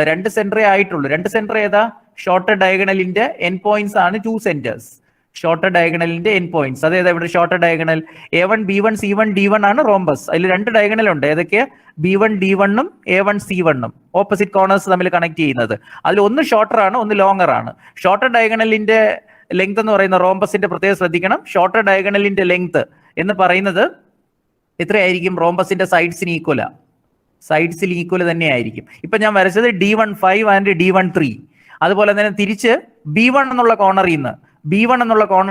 2 സെന്ററേ ആയിട്ടുള്ളൂ. 2 സെന്റർ ഏതാ? ഷോർട്ടർ ഡയഗണലിന്റെ എൻ പോയിന്റ്സ് ആണ് 2 സെന്റേഴ്സ്. ഷോർട്ടർ ഡയഗണലിന്റെ എൻ പോയിന്റ്സ് അതേതാ? ഇവിടെ shorter diagonal A1 B1 C1 D1 ആണ് റോംബസ്. അതിൽ 2 ഡയഗണൽ ഉണ്ട്. ഏതൊക്കെയാ? B1 D1ഉം A1 C1ഉം ഓപ്പോസിറ്റ് കോർണേഴ്സ് തമ്മിൽ കണക്ട് ചെയ്യുന്നത്. അതിൽ ഒന്ന് ഷോർട്ടർ ആണ്, ഒന്ന് ലോങ്ങർ ആണ്. ഷോർട്ടർ ഡയഗണലിന്റെ ലെങ്ത് എന്ന് പറയുന്ന റോംബസിന്റെ പ്രത്യേകം ശ്രദ്ധിക്കണം. ഷോർട്ടർ ഡയഗണലിന്റെ ലെങ്ത് എന്ന് പറയുന്നത് എത്രയായിരിക്കും? റോംബസിന്റെ സൈഡ്സിൽ ഈക്വൽ തന്നെ ആയിരിക്കും. ഇപ്പൊ ഞാൻ വരച്ചത് D1 5 ആൻഡ് D1 3. അതുപോലെ തന്നെ തിരിച്ച് B1 എന്നുള്ള കോർണറിൽ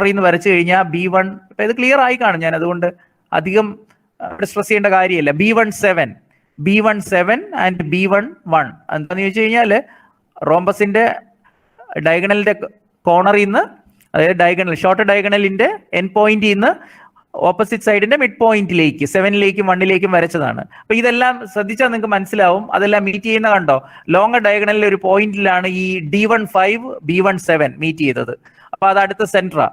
നിന്ന് വരച്ചു കഴിഞ്ഞാൽ B1 ഇപ്പൊ ഇത് ക്ലിയർ ആയി കാണും. ഞാൻ അതുകൊണ്ട് അധികം സ്ട്രെസ് ചെയ്യേണ്ട കാര്യമില്ല. B1 7 ആൻഡ് B1 1 എന്താന്ന് ചോദിച്ചു കഴിഞ്ഞാൽ റോംബസിന്റെ ഡയഗണലിന്റെ കോർണറിൽ നിന്ന്, അതായത് ഷോർട്ട് ഡയഗണലിന്റെ എൻ പോയിന്റിൽ നിന്ന് ഓപ്പോസിറ്റ് സൈഡിന്റെ മിഡ് പോയിന്റിലേക്ക് 7ലേക്കും 1ലേക്കും വരച്ചതാണ്. അപ്പൊ ഇതെല്ലാം ശ്രദ്ധിച്ചാൽ നിങ്ങൾക്ക് മനസ്സിലാവും. അതെല്ലാം മീറ്റ് ചെയ്യുന്ന കണ്ടോ? ലോങ്ങർ ഡയഗണലിലെ ഒരു പോയിന്റിലാണ് ഈ D1 5 B1 7 മീറ്റ് ചെയ്തത്. അപ്പൊ അത് അടുത്ത സെന്ററാ.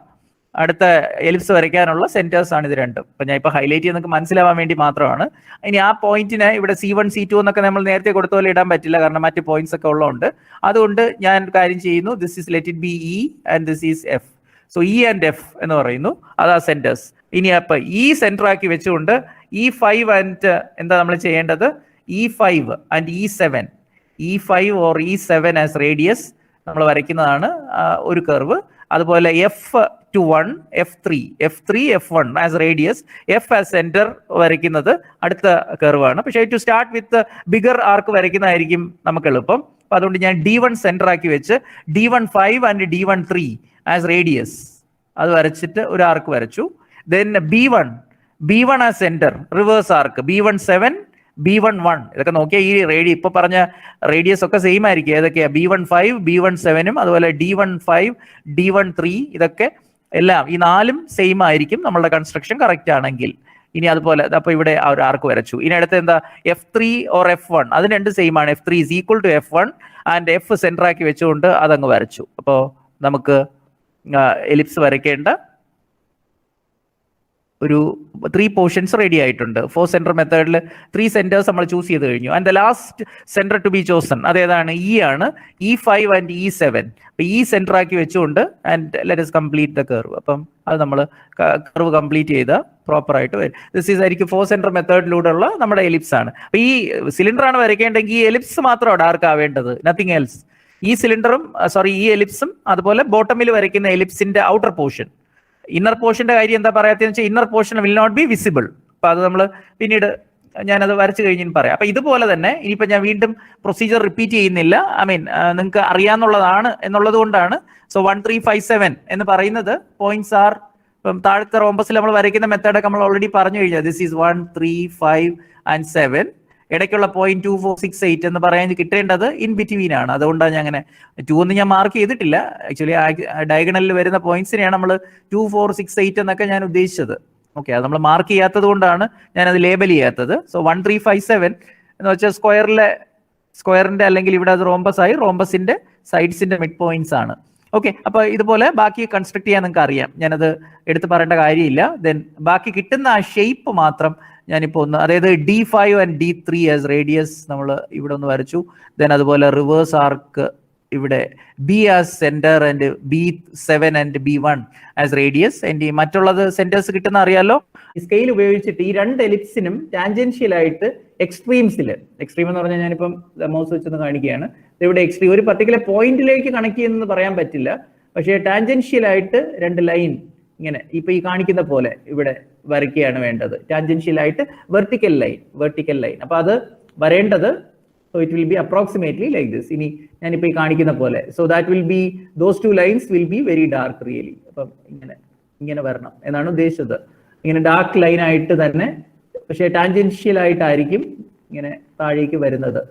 അടുത്ത എലിപ്സ് വരയ്ക്കാനുള്ള സെന്റേഴ്സ് ആണ് ഇത് രണ്ടും. അപ്പൊ ഞാൻ ഇപ്പൊ ഹൈലൈറ്റ് ചെയ്ത് നിങ്ങൾക്ക് മനസ്സിലാവാൻ വേണ്ടി മാത്രമാണ്. ഇനി ആ പോയിന്റിന് ഇവിടെ C1 C2 എന്നൊക്കെ നമ്മൾ നേരത്തെ കൊടുത്ത പോലെ ഇടാൻ പറ്റില്ല, കാരണം മറ്റ് പോയിന്റ്സ് ഒക്കെ ഉള്ളതുകൊണ്ട്. അതുകൊണ്ട് ഞാൻ കാര്യം ചെയ്യുന്നു, this is let it B E and this is F. So E and F എന്ന് പറയുന്നു, അതാ സെന്റേഴ്സ്. ഇനി അപ്പൊ ഈ സെന്റർ ആക്കി വെച്ചുകൊണ്ട് E5 ആൻഡ് എന്താ നമ്മൾ ചെയ്യേണ്ടത്, E5 and E7, E5 or E7 as radius നമ്മൾ വരയ്ക്കുന്നതാണ് ഒരു കർവ്. അതുപോലെ F21 F3 F1 as radius, F as centre വരയ്ക്കുന്നത് അടുത്ത കർവാണ്. പക്ഷേ ടു സ്റ്റാർട്ട് വിത്ത് ബിഗർ ആർക്ക് വരയ്ക്കുന്നതായിരിക്കും നമുക്ക് എളുപ്പം. അപ്പൊ അതുകൊണ്ട് ഞാൻ D1 സെന്റർ ആക്കി വെച്ച് D15 and D13 as radius അത് വരച്ചിട്ട് ഒരു ആർക്ക് വരച്ചു. Then B1 as centre, reverse arc B17 B11. ഇതൊക്കെ നോക്കിയാൽ ഈ ഇപ്പൊ പറഞ്ഞ റേഡിയസ് ഒക്കെ സെയിം ആയിരിക്കും. ഏതൊക്കെയാ, B15 B17 അതുപോലെ D15 D13, ഇതൊക്കെ എല്ലാം ഈ 4ഉം സെയിം ആയിരിക്കും നമ്മളുടെ കൺസ്ട്രക്ഷൻ കറക്റ്റ് ആണെങ്കിൽ. ഇനി അതുപോലെ അപ്പൊ ഇവിടെ ആ ഒരു ആർക്ക് വരച്ചു. ഇനി അടുത്ത് എന്താ, F3 ഓർ F1, അത് രണ്ടും സെയിം ആണ്. F3 is equal to F1 and F centre ആക്കി വെച്ചുകൊണ്ട് അതങ്ങ് വരച്ചു. അപ്പോൾ നമുക്ക് എലിപ്സ് വരയ്ക്കേണ്ട ഒരു 3 പോർഷൻസ് റെഡി ആയിട്ടുണ്ട്. 4 സെന്റർ മെത്തേഡിൽ 3 സെന്റേഴ്സ് നമ്മൾ ചൂസ് ചെയ്ത് കഴിഞ്ഞു. And the last centre to be chosen അതേതാണ്, E ആണ്. E5 and E7. അപ്പൊ ഈ സെന്റർ ആക്കി വെച്ചുകൊണ്ട് and let us complete the curve. അപ്പം അത് നമ്മൾ കർവ് കംപ്ലീറ്റ് ചെയ്ത പ്രോപ്പർ ആയിട്ട് വരും. ദിസ് ഈസ് ആയിരിക്കും 4 സെന്റർ മെത്തേഡിലൂടെ ഉള്ള നമ്മുടെ എലിപ്സ് ആണ്. അപ്പൊ ഈ സിലിണ്ടർ ആണ് വരയ്ക്കേണ്ടെങ്കിൽ ഈ എലിപ്സ് മാത്രമാണ് ഡാർക്ക് ആവേണ്ടത്, നത്തിങ് എൽസ്. ഈ സിലിണ്ടറും ഈ എലിപ്സും അതുപോലെ ബോട്ടമിൽ വരയ്ക്കുന്ന എലിപ്സിന്റെ ഔട്ടർ പോർഷൻ, ഇന്നർ പോർഷന്റെ കാര്യം എന്താ പറയാത്തതെന്ന് വെച്ചാൽ inner portion will not be visible. അപ്പൊ അത് നമ്മൾ പിന്നീട് ഞാനത് വരച്ചു കഴിഞ്ഞ് പറയാം. അപ്പൊ ഇതുപോലെ തന്നെ ഇനിയിപ്പോ ഞാൻ വീണ്ടും പ്രൊസീജിയർ റിപ്പീറ്റ് ചെയ്യുന്നില്ല. ഐ മീൻ നിങ്ങൾക്ക് അറിയാന്നുള്ളതാണ് എന്നുള്ളത് കൊണ്ടാണ്. സോ 1 3 5 7 എന്ന് പറയുന്നത് പോയിന്റ്സ് ആർ, ഇപ്പം താഴത്തെ റോംബസിൽ നമ്മൾ വരയ്ക്കുന്ന മെത്തേഡൊക്കെ നമ്മൾ ഓൾറെഡി പറഞ്ഞു കഴിഞ്ഞാൽ ദിസ് ഈസ് 1 3 5 ആൻഡ് 7. ഇടയ്ക്കുള്ള പോയിന്റ് 2 4 6 8 എന്ന് പറയാൻ കിട്ടേണ്ടത് ഇൻ ബിറ്റ്വീൻ ആണ്. അതുകൊണ്ടാണ് ഞാൻ അങ്ങനെ 2 എന്ന് ഞാൻ മാർക്ക് ചെയ്തിട്ടില്ല. ആക്ച്വലി ഡയഗണലിൽ വരുന്ന പോയിന്റ്സിനെയാണ് നമ്മൾ 2 4 6 8 എന്നൊക്കെ ഞാൻ ഉദ്ദേശിച്ചത്. ഓക്കെ, അത് നമ്മൾ മാർക്ക് ചെയ്യാത്തത് കൊണ്ടാണ് ഞാനത് ലേബൽ ചെയ്യാത്തത്. സോ 1 3 5 7 എന്ന് വെച്ചാൽ സ്ക്വയറിന്റെ അല്ലെങ്കിൽ ഇവിടെ അത് റോംബസ് ആയി, റോംബസിന്റെ സൈഡ്സിന്റെ മിഡ് പോയിന്റ്സ് ആണ്. ഓക്കെ, അപ്പൊ ഇതുപോലെ ബാക്കി കൺസ്ട്രക്ട് ചെയ്യാൻ നിങ്ങൾക്ക് അറിയാം, ഞാനത് എടുത്ത് പറയേണ്ട കാര്യമില്ല. ദെൻ ബാക്കി കിട്ടുന്ന ആ ഷേപ്പ് മാത്രം ഞാനിപ്പോൾ ഒന്ന്, അതായത് D5 and D3 as radius നമ്മൾ ഇവിടെ ഒന്ന് വരച്ചു. ദെൻ അതുപോലെ റിവേഴ്സ് ആർക്ക് ഇവിടെ B as centre and B7 and B1 as radius. And മറ്റുള്ളത് സെന്റേഴ്സ് കിട്ടുന്ന അറിയാലോ. സ്കെയിൽ ഉപയോഗിച്ചിട്ട് ഈ 2 എലിപ്സിനും ടാൻജൻഷ്യൽ ആയിട്ട് എക്സ്ട്രീം എന്ന് പറഞ്ഞാൽ ഞാനിപ്പം മൗസ് വെച്ചൊന്ന് കാണിക്കുകയാണ്. ഇവിടെ എക്സ്ട്രീം ഒരു പർട്ടിക്കുലർ പോയിന്റിലേക്ക് കണക്ട് ചെയ്യുന്നത് പറയാൻ പറ്റില്ല, പക്ഷേ ടാൻജൻഷ്യൽ ആയിട്ട് 2 ലൈൻ ഇങ്ങനെ ഇപ്പൊ ഈ കാണിക്കുന്ന പോലെ ഇവിടെ വരയ്ക്കുകയാണ് വേണ്ടത്. ടാൻജൻഷ്യൽ ആയിട്ട് വെർട്ടിക്കൽ ലൈൻ. അപ്പൊ അത് വരേണ്ടത്, so it will be approximately like this. ഇനി ഞാനിപ്പോ ഈ കാണിക്കുന്ന പോലെ, so that will B those 2 lines will be very dark really. അപ്പം ഇങ്ങനെ വരണം എന്നാണ് ഉദ്ദേശിച്ചത്. ഇങ്ങനെ ഡാർക്ക് ലൈൻ ആയിട്ട് തന്നെ, പക്ഷെ ടാൻജൻഷ്യൽ ആയിട്ടായിരിക്കും ഇങ്ങനെ താഴേക്ക് വരുന്നത്.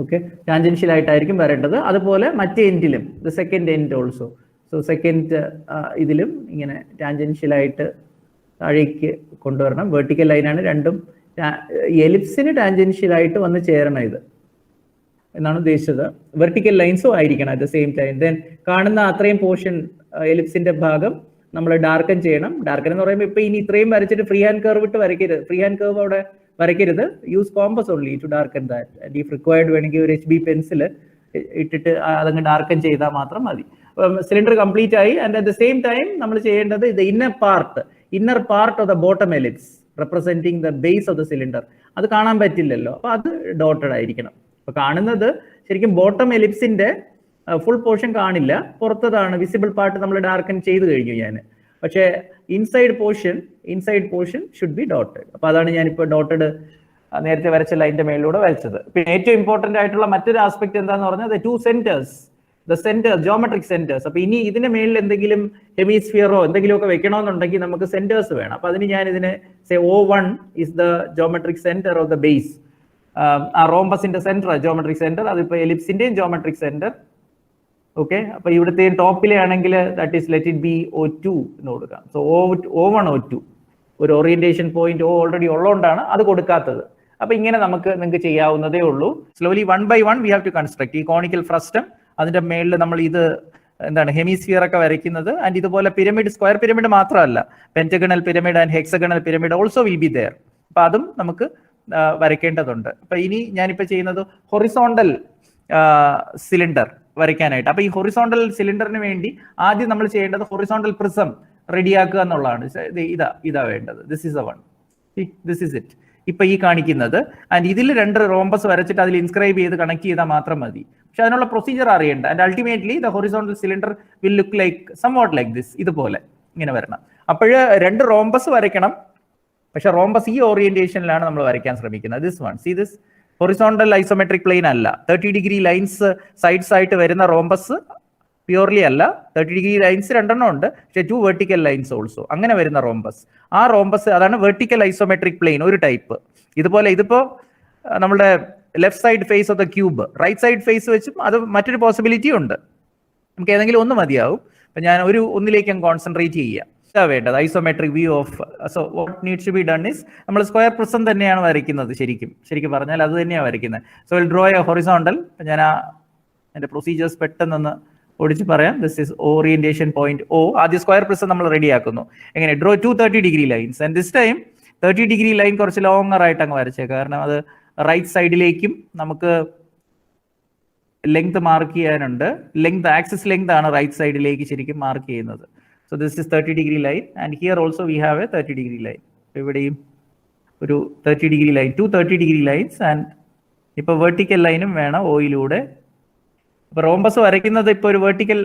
ഓക്കെ, ടാൻജൻഷ്യൽ ആയിട്ടായിരിക്കും വരേണ്ടത്. അതുപോലെ മറ്റേ എൻഡിലും, the second end also. So second ഇതിലും ഇങ്ങനെ ടാൻജൻഷ്യൽ ആയിട്ട് താഴേക്ക് കൊണ്ടുവരണം. വെർട്ടിക്കൽ ലൈനാണ് രണ്ടും. എലിപ്സിന് ടാൻജൻഷ്യൽ ആയിട്ട് വന്ന് ചേരണം ഇത് എന്നാണ് ഉദ്ദേശിച്ചത്. വെർട്ടിക്കൽ ലൈൻസും ആയിരിക്കണം at the same time. Then കാണുന്ന അത്രയും പോർഷൻ എലിപ്സിന്റെ ഭാഗം നമ്മൾ ഡാർക്കൻ ചെയ്യണം. ഡാർക്കൻ എന്ന് പറയുമ്പോൾ ഇപ്പൊ ഇനി ഇത്രയും വരച്ചിട്ട് ഫ്രീ ഹാൻഡ് കർവ് ഇട്ട് വരയ്ക്കരുത്. ഫ്രീ ഹാൻഡ് കർവ് അവിടെ വരയ്ക്കരുത്. Use compass only to darken that. And if required വേണമെങ്കിൽ ഒരു HB പെൻസിൽ ഇട്ടിട്ട് അതങ്ങ് ഡാർക്കൻ ചെയ്താൽ മാത്രം മതി. സിലിണ്ടർ കംപ്ലീറ്റ് ആയി. And at the same time നമ്മൾ ചെയ്യേണ്ടത് ഇത് inner part of the bottom ellipse representing the base of the cylinder, അത് കാണാൻ പറ്റില്ലല്ലോ. അപ്പൊ അത് ഡോട്ടഡ് ആയിരിക്കണം. അപ്പൊ കാണുന്നത് ശരിക്കും ബോട്ടം എലിപ്സിന്റെ ഫുൾ പോർഷൻ കാണില്ല, പുറത്തതാണ് വിസിബിൾ പാർട്ട് നമ്മൾ ഡാർക്കൻ ചെയ്ത് കഴിഞ്ഞു ഞാൻ. പക്ഷേ inside portion should be dotted. അപ്പൊ അതാണ് ഞാനിപ്പോൾ ഡോട്ടഡ് നേരത്തെ വരച്ച ലൈനിന്റെ മേളിലൂടെ വരച്ചത്. പിന്നെ ഏറ്റവും ഇമ്പോർട്ടന്റ് ആയിട്ടുള്ള മറ്റൊരു ആസ്പെക്ട് എന്താന്ന് പറഞ്ഞാൽ the 2 centres, the centre geometric centres. അപ്പൊ ഇനി ഇതിന്റെ മേളിൽ എന്തെങ്കിലും ഹെമിസ്ഫിയറോ എന്തെങ്കിലുമൊക്കെ വെക്കണമെന്നുണ്ടെങ്കിൽ നമുക്ക് സെന്റേഴ്സ് വേണം. അപ്പൊ അതിന് ഞാൻ ഇതിന് O1 is the geometric centre of the base. ആ റോംബസിന്റെ സെന്റർ ജോമെട്രിക് സെന്റർ, അതിപ്പോ എലിപ്സിന്റെയും ജോമെട്രിക് സെന്റർ. ഓക്കെ, അപ്പൊ ഇവിടുത്തെ ടോപ്പിലെ ആണെങ്കിൽ that is let it B O2 എന്ന് കൊടുക്കാം. സോ O1 O2 ഒരു ഓറിയന്റേഷൻ പോയിന്റ് ഓൾറെഡി ഉള്ളതുകൊണ്ടാണ് അത് കൊടുക്കാത്തത്. അപ്പൊ ഇങ്ങനെ നിങ്ങൾക്ക് ചെയ്യാവുന്നതേ ഉള്ളൂ. Slowly 1 by 1 we have to construct. ഈ കോണിക്കൽ ഫ്രസ്റ്റം, അതിന്റെ മേളിൽ നമ്മൾ ഇത് എന്താണ് ഹെമിസ്ഫിയർ ഒക്കെ വരയ്ക്കുന്നത്. ആൻഡ് ഇതുപോലെ പിരമിഡ്, സ്ക്വയർ പിരമിഡ് മാത്രമല്ല, pentagonal pyramid and hexagonal pyramid also will be there. അപ്പൊ അതും നമുക്ക് വരയ്ക്കേണ്ടതുണ്ട്. അപ്പൊ ഇനി ഞാനിപ്പോ ചെയ്യുന്നത് ഹൊറിസോണ്ടൽ സിലിണ്ടർ വരയ്ക്കാനായിട്ട്. അപ്പൊ ഈ ഹൊറിസോണ്ടൽ സിലിണ്ടറിന് വേണ്ടി ആദ്യം നമ്മൾ ചെയ്യേണ്ടത് ഹൊറിസോണ്ടൽ പ്രിസം റെഡിയാക്കുക എന്നുള്ളതാണ്. ഇതാ വേണ്ടത്. This is one, this is it. ഇപ്പൊ ഈ കാണിക്കുന്നത്. ആൻഡ് ഇതിൽ 2 റോംബസ് വരച്ചിട്ട് അതിൽ ഇൻസ്ക്രൈബ് ചെയ്ത് കണക്ട് ചെയ്താൽ മാത്രം മതി. പക്ഷെ അതിനുള്ള പ്രൊസീജിയർ അറിയണ്ട. And ultimately the horizontal cylinder will look like somewhat like this. ഇതുപോലെ ഇങ്ങനെ വരണം. അപ്പോഴ് 2 റോംബസ് വരയ്ക്കണം. പക്ഷെ റോംബസ് ഈ ഓറിയന്റേഷനിലാണ് നമ്മൾ വരയ്ക്കാൻ ശ്രമിക്കുന്നത്. This one, see this horizontal isometric plane അല്ല. 30 ഡിഗ്രി ലൈൻസ് സൈഡ്സ് ആയിട്ട് വരുന്ന റോംബസ് പ്യൂർലി അല്ല. 30 ഡിഗ്രി ലൈൻസ് 2 ഉണ്ട്, പക്ഷെ 2 വെർട്ടിക്കൽ ലൈൻസ് ഓൾസോ. അങ്ങനെ വരുന്ന റോംബസ്, ആ റോംബസ് അതാണ് വെർട്ടിക്കൽ ഐസോമെട്രിക് പ്ലെയിൻ, ഒരു ടൈപ്പ്. ഇതുപോലെ ഇതിപ്പോ നമ്മുടെ left side face of the cube, right side face വെച്ചും അത് മറ്റൊരു പോസിബിലിറ്റി ഉണ്ട്. നമുക്ക് ഏതെങ്കിലും ഒന്ന് മതിയാവും. അപ്പൊ ഞാൻ ഒന്നിലേക്ക് കോൺസെൻട്രേറ്റ് ചെയ്യാം. ഇതാ വേണ്ടത്, isometric view of. So what needs to be done is, നമ്മൾ സ്ക്വയർ പ്രിസം തന്നെയാണ് വരയ്ക്കുന്നത്. ശരിക്കും പറഞ്ഞാൽ അത് തന്നെയാണ് വരയ്ക്കുന്നത്. So will draw a horizontal. ഞാൻ എൻ്റെ പ്രൊസീജിയേഴ്സ് പെട്ടെന്നൊന്ന് ഓടിച്ച് പറയാം. This is orientation point O. ആദ്യം സ്ക്വയർ പ്രിസം നമ്മൾ റെഡിയാക്കുന്നു. എങ്ങനെ? Draw 2 30 degree lines. And this time 30 degree line കുറച്ച് ലോങ്ങർ ആയിട്ട് അങ്ങ് വരച്ചേ. കാരണം അത് റൈറ്റ് സൈഡിലേക്കും നമുക്ക് ലെങ്ത് മാർക്ക് ചെയ്യാനുണ്ട്. ആക്സിസ് ലെങ്ത് ആണ് റൈറ്റ് സൈഡിലേക്ക് ശരിക്കും മാർക്ക് ചെയ്യുന്നത്. So this is 30 degree line. And here also we have A 30 degree line. ഇവിടെയും ഒരു 30 degree line, 2 30 degree lines. And ഇപ്പൊ വെർട്ടിക്കൽ ലൈനും വേണം ഓയിലൂടെ. അപ്പൊ റോംബസ് വരയ്ക്കുന്നത് ഇപ്പൊ ഒരു വെർട്ടിക്കൽ,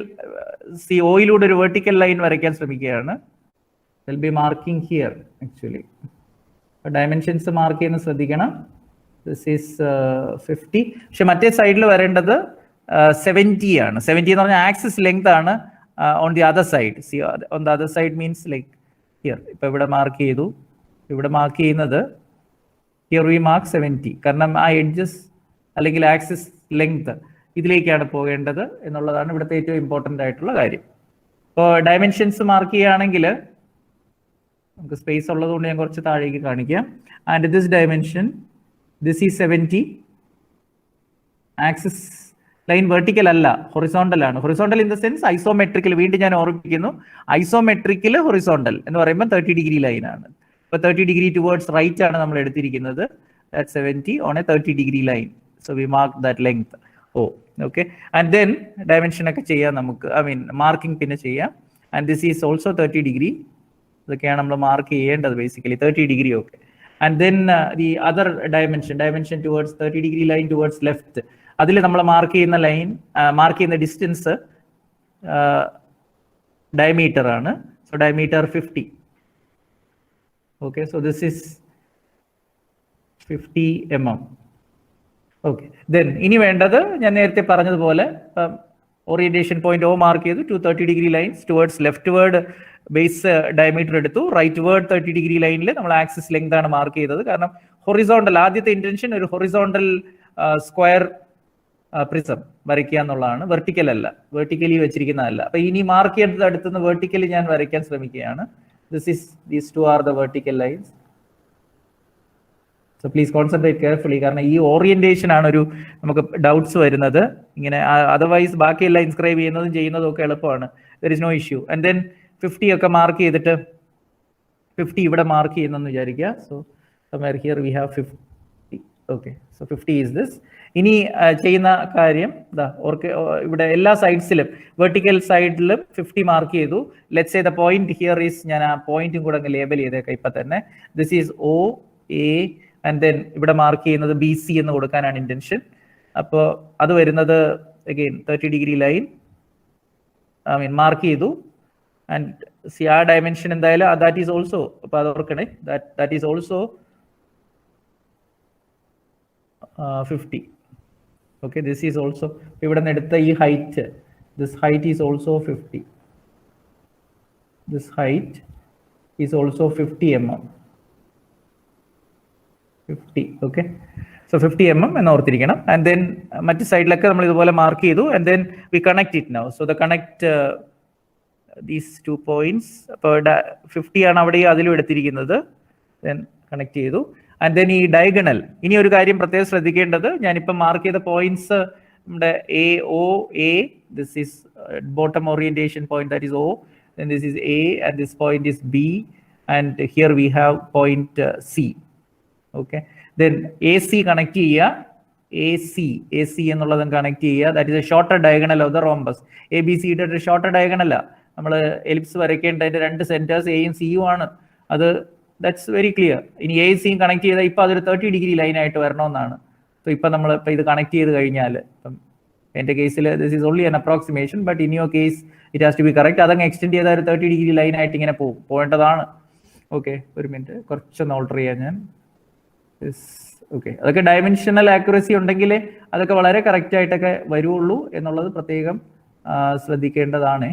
ഓയിലൂടെ ഒരു വെർട്ടിക്കൽ ലൈൻ വരയ്ക്കാൻ ശ്രമിക്കുകയാണ്. Will be marking here actually. Dimensions mark ചെയ്യുന്ന ശ്രദ്ധിക്കണം. This is 50. പക്ഷെ മറ്റേ സൈഡിൽ വരേണ്ടത് 70 ആണ്. 70 എന്ന് പറഞ്ഞാൽ ആക്സിസ് ലെങ്ത് ആണ് on the other side. On the other side means like here. ഇപ്പൊ ഇവിടെ മാർക്ക് ചെയ്തു. ഇവിടെ മാർക്ക് ചെയ്യുന്നത് ഹിയർ വി മാർക്ക് 70. കാരണം ആ എഡ്ജസ് അല്ലെങ്കിൽ ആക്സിസ് ലെങ്ത് ഇതിലേക്കാണ് പോകേണ്ടത് എന്നുള്ളതാണ് ഇവിടുത്തെ ഏറ്റവും ഇമ്പോർട്ടൻ്റ് ആയിട്ടുള്ള കാര്യം. ഇപ്പോൾ ഡയമെൻഷൻസ് മാർക്ക് ചെയ്യുകയാണെങ്കിൽ നമുക്ക് സ്പേസ് ഉള്ളതുകൊണ്ട് ഞാൻ കുറച്ച് താഴേക്ക് കാണിക്കാം. And this dimension, this is 70. Axis line vertical അല്ല, ഹൊറിസോണ്ടൽ ആണ്. Horizontal in the sense isometrical. വീണ്ടും ഞാൻ ഓർമ്മിപ്പിക്കുന്നു, ഐസോമെട്രിക്കൽ ഹൊറിസോണ്ടൽ എന്ന് പറയുമ്പോൾ 30 ഡിഗ്രി ലൈൻ ആണ്. ഇപ്പോൾ 30 ഡിഗ്രി ടുവേർഡ്സ് റൈറ്റ് ആണ് നമ്മൾ എടുത്തിരിക്കുന്നത്. That 70 on A 30 degree line. So we mark that length O. Okay. And then dimension ഒക്കെ ചെയ്യാം നമുക്ക്. മാർക്കിംഗ് പിന്നെ ചെയ്യാം. And this is also 30 degree. ഇതൊക്കെയാണ് നമ്മൾ മാർക്ക് ചെയ്യേണ്ടത് basically. 30 degree. Okay. And then the other dimension towards 30 degree line towards left. അതിൽ നമ്മൾ മാർക്ക് ചെയ്യുന്ന ഡിസ്റ്റൻസ് ഡയമീറ്റർ ആണ്. So diameter 50. Okay. So this is 50 mm. Okay. Then ഇനി വേണ്ടത് ഞാൻ നേരത്തെ പറഞ്ഞതുപോലെ ഓറിയന്റേഷൻ പോയിന്റ് O മാർക്ക് ചെയ്തു. 230 degree lines towards left word base diameter എടുത്തു. റൈറ്റ് വേർഡ് 30 ഡിഗ്രി ലൈനിൽ നമ്മൾ ആക്സിസ് ലെങ്ത് ആണ് മാർക്ക് ചെയ്തത്. കാരണം ഹൊറിസോണ്ടൽ, ആദ്യത്തെ ഇന്റൻഷൻ ഒരു ഹൊറിസോണ്ടൽ സ്ക്വയർ പ്രിസം വരയ്ക്കുക എന്നുള്ളതാണ്. വെർട്ടിക്കൽ അല്ല, വെർട്ടിക്കലി വെച്ചിരിക്കുന്നതല്ല. അപ്പൊ ഇനി മാർക്ക് ചെയ്തത് അടുത്തുനിന്ന് വെർട്ടിക്കലി ഞാൻ വരയ്ക്കാൻ ശ്രമിക്കുകയാണ്. These two are the vertical lines. So please concentrate carefully. കാരണം ഈ ഓറിയന്റേഷൻ ആണ് നമുക്ക് ഡൗട്ട്സ് വരുന്നത്. ഇങ്ങനെ അതർവൈസ് ബാക്കിയെല്ലാം ഇൻസ്ക്രൈബ് ചെയ്യുന്നതും ഒക്കെ എളുപ്പമാണ്. There is no issue. And then 50 ഒക്കെ മാർക്ക് ചെയ്തിട്ട് 50 ഇവിടെ മാർക്ക് ചെയ്യുന്നെന്ന് വിചാരിക്കുക. So somewhere here we have 50. Okay. So 50 is this. ഇനി ചെയ്യുന്ന കാര്യം ഇവിടെ എല്ലാ സൈഡ്സിലും വെർട്ടിക്കൽ സൈഡിലും 50 മാർക്ക് ചെയ്തു. Let's say the point here is, ഞാൻ ആ പോയിന്റും കൂടെ അങ്ങ് ലേബൽ ചെയ്തേക്കാം ഇപ്പൊ തന്നെ. This is O A. And then ഇവിടെ മാർക്ക് ചെയ്യുന്നത് BC എന്ന് കൊടുക്കാനാണ് ഇന്റൻഷൻ. അപ്പോൾ അത് വരുന്നത് അഗെയിൻ 30 ഡിഗ്രി ലൈൻ മാർക്ക് ചെയ്തു. ആൻഡ് ആ ഡയമെൻഷൻ എന്തായാലും ദാറ്റ് ഈസ് ഓൾസോ, അപ്പൊ അത് ഓർക്കണേ, that is also 50. Okay. This is also, ഇവിടെ നിന്ന് എടുത്ത ഈ height, this height is also 50. This height is also 50 mm. 50. Okay. So 50 mm എന്ന് ഓർത്തിരിക്കണം. ആൻഡ് ദെൻ മറ്റ് സൈഡിലൊക്കെ നമ്മൾ ഇതുപോലെ മാർക്ക് ചെയ്തു. And then V connect it now. So the connect these 2 points. അപ്പോൾ 50 ആണ് അവിടെ അതിലും എടുത്തിരിക്കുന്നത്. ദെൻ കണക്ട് ചെയ്തു. ആൻഡ് ദെൻ ഈ ഡയഗണൽ, ഇനി ഒരു കാര്യം പ്രത്യേകം ശ്രദ്ധിക്കേണ്ടത്, ഞാനിപ്പം മാർക്ക് ചെയ്ത പോയിന്റ്സ് നമ്മുടെ A O A, this is bottom orientation point, that is O, then this is A and this point is B, and here we have point C. Okay, then AC connect ചെയ്യുക, AC എന്നുള്ളതും connect ചെയ്യുക, that is A shorter diagonal of the rhombus. A B സിയുടെ ഒരു shorter ഡയഗണല, നമ്മൾ ellipse വരയ്ക്കേണ്ടതിന്റെ രണ്ട് centres എയും സിയും ആണ്, അത് ദാറ്റ്സ് വെരി ക്ലിയർ. ഇനി എ സിയും കണക്ട് ചെയ്താൽ ഇപ്പൊ അതൊരു 30 ഡിഗ്രി ലൈൻ ആയിട്ട് വരണമെന്നാണ്. സോ ഇപ്പൊ നമ്മൾ ഇപ്പൊ ഇത് കണക്ട് ചെയ്ത് കഴിഞ്ഞാൽ, ഇപ്പം എന്റെ കേസിൽ this is only an approximation, but in your case it has to be correct. അതങ്ങ് എക്സ്റ്റെൻഡ് ചെയ്താൽ ഒരു 30 ഡിഗ്രി ലൈൻ ആയിട്ട് ഇങ്ങനെ പോകേണ്ടതാണ്. ഓക്കെ, ഒരു മിനിറ്റ്, കുറച്ചൊന്ന് ഓൾട്ടർ ചെയ്യാൻ ഞാൻ. ഓക്കെ, അതൊക്കെ ഡയമെൻഷണൽ ആക്യുറസി ഉണ്ടെങ്കിൽ അതൊക്കെ വളരെ കറക്റ്റ് ആയിട്ടൊക്കെ വരുള്ളൂ എന്നുള്ളത് പ്രത്യേകം ശ്രദ്ധിക്കേണ്ടതാണ്.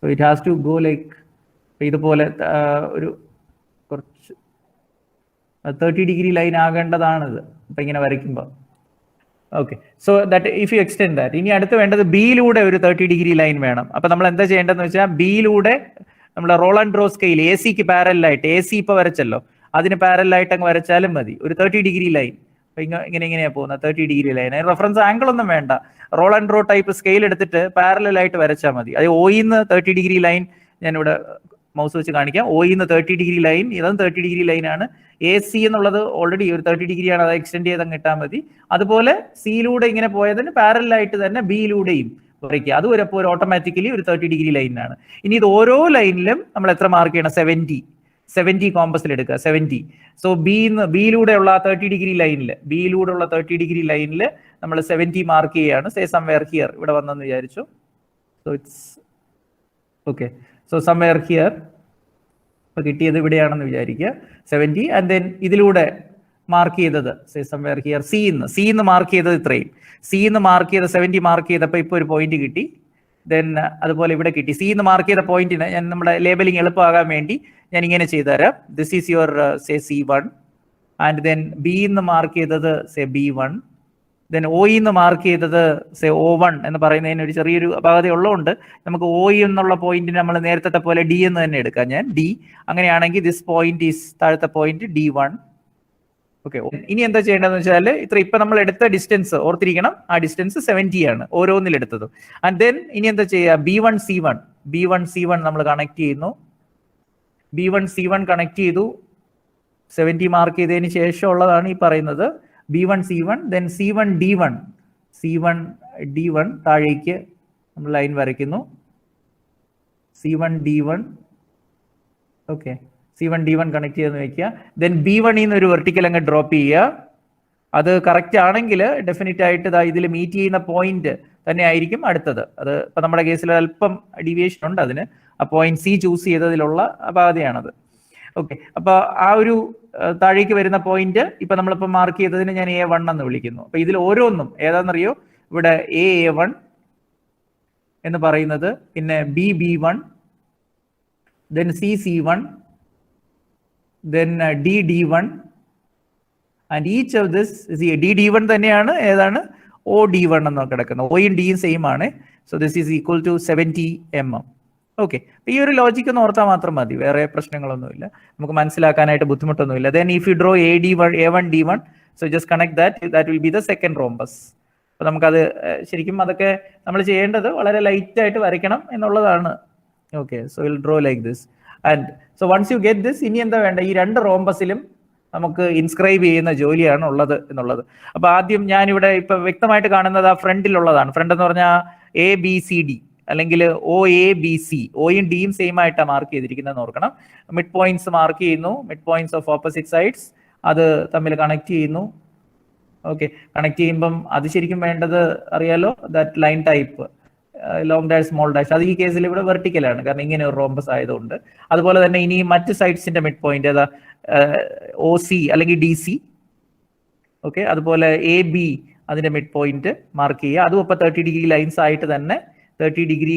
So it has to go like ഇതുപോലെ ഒരു കുറച്ച് 30 ഡിഗ്രി ലൈൻ ആകേണ്ടതാണിത് ഇപ്പൊ ഇങ്ങനെ വരയ്ക്കുമ്പോൾ. Okay, so that if you extend that, ഇനി അടുത്ത് വേണ്ടത് ബിയിലൂടെ ഒരു 30 ഡിഗ്രി ലൈൻ വേണം. അപ്പൊ നമ്മൾ എന്താ ചെയ്യേണ്ടതെന്ന് വെച്ചാൽ, ബിയിലൂടെ നമ്മുടെ roll and draw scale a സിക്ക് പാരലായിട്ട്, എ സി ഇപ്പൊ വരച്ചല്ലോ, അതിന് പാരലായിട്ട് അങ്ങ് വരച്ചാലും മതി ഒരു 30 ഡിഗ്രി ലൈൻ. അപ്പൊ ഇങ്ങനെയാ പോകുന്നത് 30 ഡിഗ്രി ലൈൻ. റെഫറൻസ് ആംഗിൾ ഒന്നും വേണ്ട, roll and draw type scale എടുത്തിട്ട് പാരലായിട്ട് വരച്ചാൽ മതി. അത് ഒയിന്ന് 30 ഡിഗ്രി ലൈൻ ഞാനിവിടെ മൗസ് വെച്ച് കാണിക്കാം. ഒയിന്ന് 30 ഡിഗ്രി ലൈൻ, ഇതും 30 ഡിഗ്രി ലൈൻ ആണ്. എ സി എന്നുള്ളത് ഓൾറെഡി ഒരു 30 ഡിഗ്രി ആണ്, അത് എക്സ്റ്റെൻഡ് ചെയ്ത് അങ്ങ് ഇട്ടാൽ മതി. അതുപോലെ സിയിലൂടെ ഇങ്ങനെ പോയതിന് പാരലായിട്ട് തന്നെ ബിയിലൂടെയും വരയ്ക്കുക, അത് ഒരു ഓട്ടോമാറ്റിക്കലി ഒരു 30 ഡിഗ്രി ലൈനാണ്. ഇനി ഇത് ഓരോ ലൈനിലും നമ്മൾ എത്ര മാർക്ക് ചെയ്യണം? 70 കോമ്പസിൽ എടുക്കുക, 70. സോ ബിയിലൂടെയുള്ള 30 ഡിഗ്രി ലൈനിൽ, ബിയിലൂടെയുള്ള 30 ഡിഗ്രി ലൈനിൽ നമ്മൾ 70 മാർക്ക് ചെയ്യുകയാണ്. സേ സംവെയർ ഹിയർ, ഇവിടെ വന്നെന്ന് വിചാരിച്ചു. So it's okay, so somewhere here, ഇപ്പൊ കിട്ടിയത് ഇവിടെയാണെന്ന് വിചാരിക്കുക 70. ആൻഡ് ദെൻ ഇതിലൂടെ മാർക്ക് ചെയ്തത് say somewhere here Sindh mark ചെയ്തത് ഇത്രയും, സിന്ന് മാർക്ക് ചെയ്ത 70 മാർക്ക് ചെയ്തപ്പോൾ ഇപ്പൊ ഒരു പോയിന്റ് കിട്ടി. ദെൻ അതുപോലെ ഇവിടെ കിട്ടി. സിന്ന് മാർക്ക് ചെയ്ത പോയിന്റിന് ഞാൻ നമ്മുടെ ലേബലിംഗ് എളുപ്പമാകാൻ വേണ്ടി ഞാൻ ഇങ്ങനെ ചെയ്തുതരാം. This is your say C1, and then bin mark ചെയ്തത് സേ B1, ദെൻ ഒയിന്ന് മാർക്ക് ചെയ്തത് സേ O1 എന്ന് പറയുന്നതിന് ഒരു ചെറിയൊരു അപാകത ഉള്ളതുകൊണ്ട് നമുക്ക് ഒ എന്നുള്ള പോയിന്റിന് നമ്മൾ നേരത്തെ പോലെ ഡി എന്ന് തന്നെ എടുക്കാം. ഞാൻ ഡി, അങ്ങനെയാണെങ്കിൽ ദിസ് പോയിന്റ് ഈസ് താഴത്തെ പോയിന്റ് D1. ഓക്കെ, ഇനി എന്താ ചെയ്യേണ്ടതെന്ന് വെച്ചാൽ, ഇപ്പൊ നമ്മൾ എടുത്ത ഡിസ്റ്റൻസ് ഓർത്തിരിക്കണം, ആ ഡിസ്റ്റൻസ് 70 ആണ് ഓരോന്നിലെടുത്തതും. ആൻഡ് ദെൻ ഇനി എന്താ ചെയ്യുക? B1 C1 നമ്മൾ കണക്ട് ചെയ്യുന്നു. B1 C1 കണക്ട് ചെയ്തു, 70 മാർക്ക് ചെയ്തതിന് ശേഷം ഉള്ളതാണ് ഈ പറയുന്നത്. B1 C1, then C1 D1 താഴേക്ക് നമ്മൾ ലൈൻ വരയ്ക്കുന്നു. C1 D1, okay, C1 D1 connect ചെയ്തെന്ന് വെക്കുക. ദെൻ B1 ന്ന് ഒരു വെർട്ടിക്കൽ അങ്ങ് ഡ്രോപ്പ് ചെയ്യുക. അത് കറക്റ്റ് ആണെങ്കിൽ ഡെഫിനറ്റ് ആയിട്ട് ഇതിൽ മീറ്റ് ചെയ്യുന്ന പോയിന്റ് തന്നെ ആയിരിക്കും അടുത്തത്. അത് ഇപ്പൊ നമ്മുടെ കേസിൽ അല്പം ഡീവിയേഷൻ ഉണ്ട് അതിന്, ആ പോയിന്റ് സി ചൂസ് ചെയ്തതിലുള്ള അപാകതയാണത്. ഓക്കെ, അപ്പൊ ആ ഒരു താഴേക്ക് വരുന്ന പോയിന്റ് ഇപ്പൊ നമ്മളിപ്പോ മാർക്ക് ചെയ്തതിന് ഞാൻ A1 എന്ന് വിളിക്കുന്നു. അപ്പൊ ഇതിൽ ഓരോന്നും ഏതാണെന്നറിയോ? ഇവിടെ A1 എന്ന് പറയുന്നത്, പിന്നെ B1, then C1, then D1, and each of this is D1 തന്നെയാണ് ഏതാണ് OD1 എന്ന് കിടക്കുന്നത്. ഒയും ഡിയും സെയിം ആണ്. So this is equal to 70 mm. Okay, ഈ ഒരു ലോജിക്ക് ഒന്ന് ഓർത്താൽ മാത്രം മതി, വേറെ പ്രശ്നങ്ങളൊന്നുമില്ല, നമുക്ക് മനസ്സിലാക്കാനായിട്ട് ബുദ്ധിമുട്ടൊന്നുമില്ല. Then if you draw A1 D1, so just connect that will B the second rhombus. അപ്പൊ നമുക്കത് ശരിക്കും അതൊക്കെ നമ്മൾ ചെയ്യേണ്ടത് വളരെ ലൈറ്റ് ആയിട്ട് വരയ്ക്കണം എന്നുള്ളതാണ്. Okay, so will draw like this. And so once you get this, ഇനി എന്താ വേണ്ട? ഈ രണ്ട് റോംബസിലും നമുക്ക് ഇൻസ്ക്രൈബ് ചെയ്യുന്ന ജോലിയാണ് ഉള്ളത് എന്നുള്ളത്. അപ്പൊ ആദ്യം ഞാനിവിടെ ഇപ്പൊ വ്യക്തമായിട്ട് കാണുന്നത് ആ ഫ്രണ്ടിലുള്ളതാണ്. ഫ്രണ്ട് എന്ന് പറഞ്ഞാൽ ABCD അല്ലെങ്കിൽ OABC, ഒയും ഡിയും സെയിം ആയിട്ടാണ് മാർക്ക് ചെയ്തിരിക്കുന്നത് ഓർക്കണം. മിഡ് പോയിന്റ്സ് മാർക്ക് ചെയ്യുന്നു, mid points of opposite sides, അത് തമ്മിൽ കണക്ട് ചെയ്യുന്നു. ഓക്കെ, കണക്ട് ചെയ്യുമ്പം അത് ശരിക്കും വേണ്ടത് അറിയാലോ, that line type long dash small dash, അത് ഈ കേസിൽ ഇവിടെ വെർട്ടിക്കലാണ്, കാരണം ഇങ്ങനെ ഒരു റോംബസ് ആയതുകൊണ്ട്. അതുപോലെ തന്നെ ഇനി മറ്റ് സൈഡ്സിന്റെ മിഡ് പോയിന്റ് ഏതാ? OC അല്ലെങ്കിൽ DC. ഓക്കെ, അതുപോലെ AB അതിന്റെ മിഡ് പോയിന്റ് മാർക്ക് ചെയ്യുക. അതും ഇപ്പൊ 30 ഡിഗ്രി ലൈൻസ് ആയിട്ട് തന്നെ 30 ഡിഗ്രി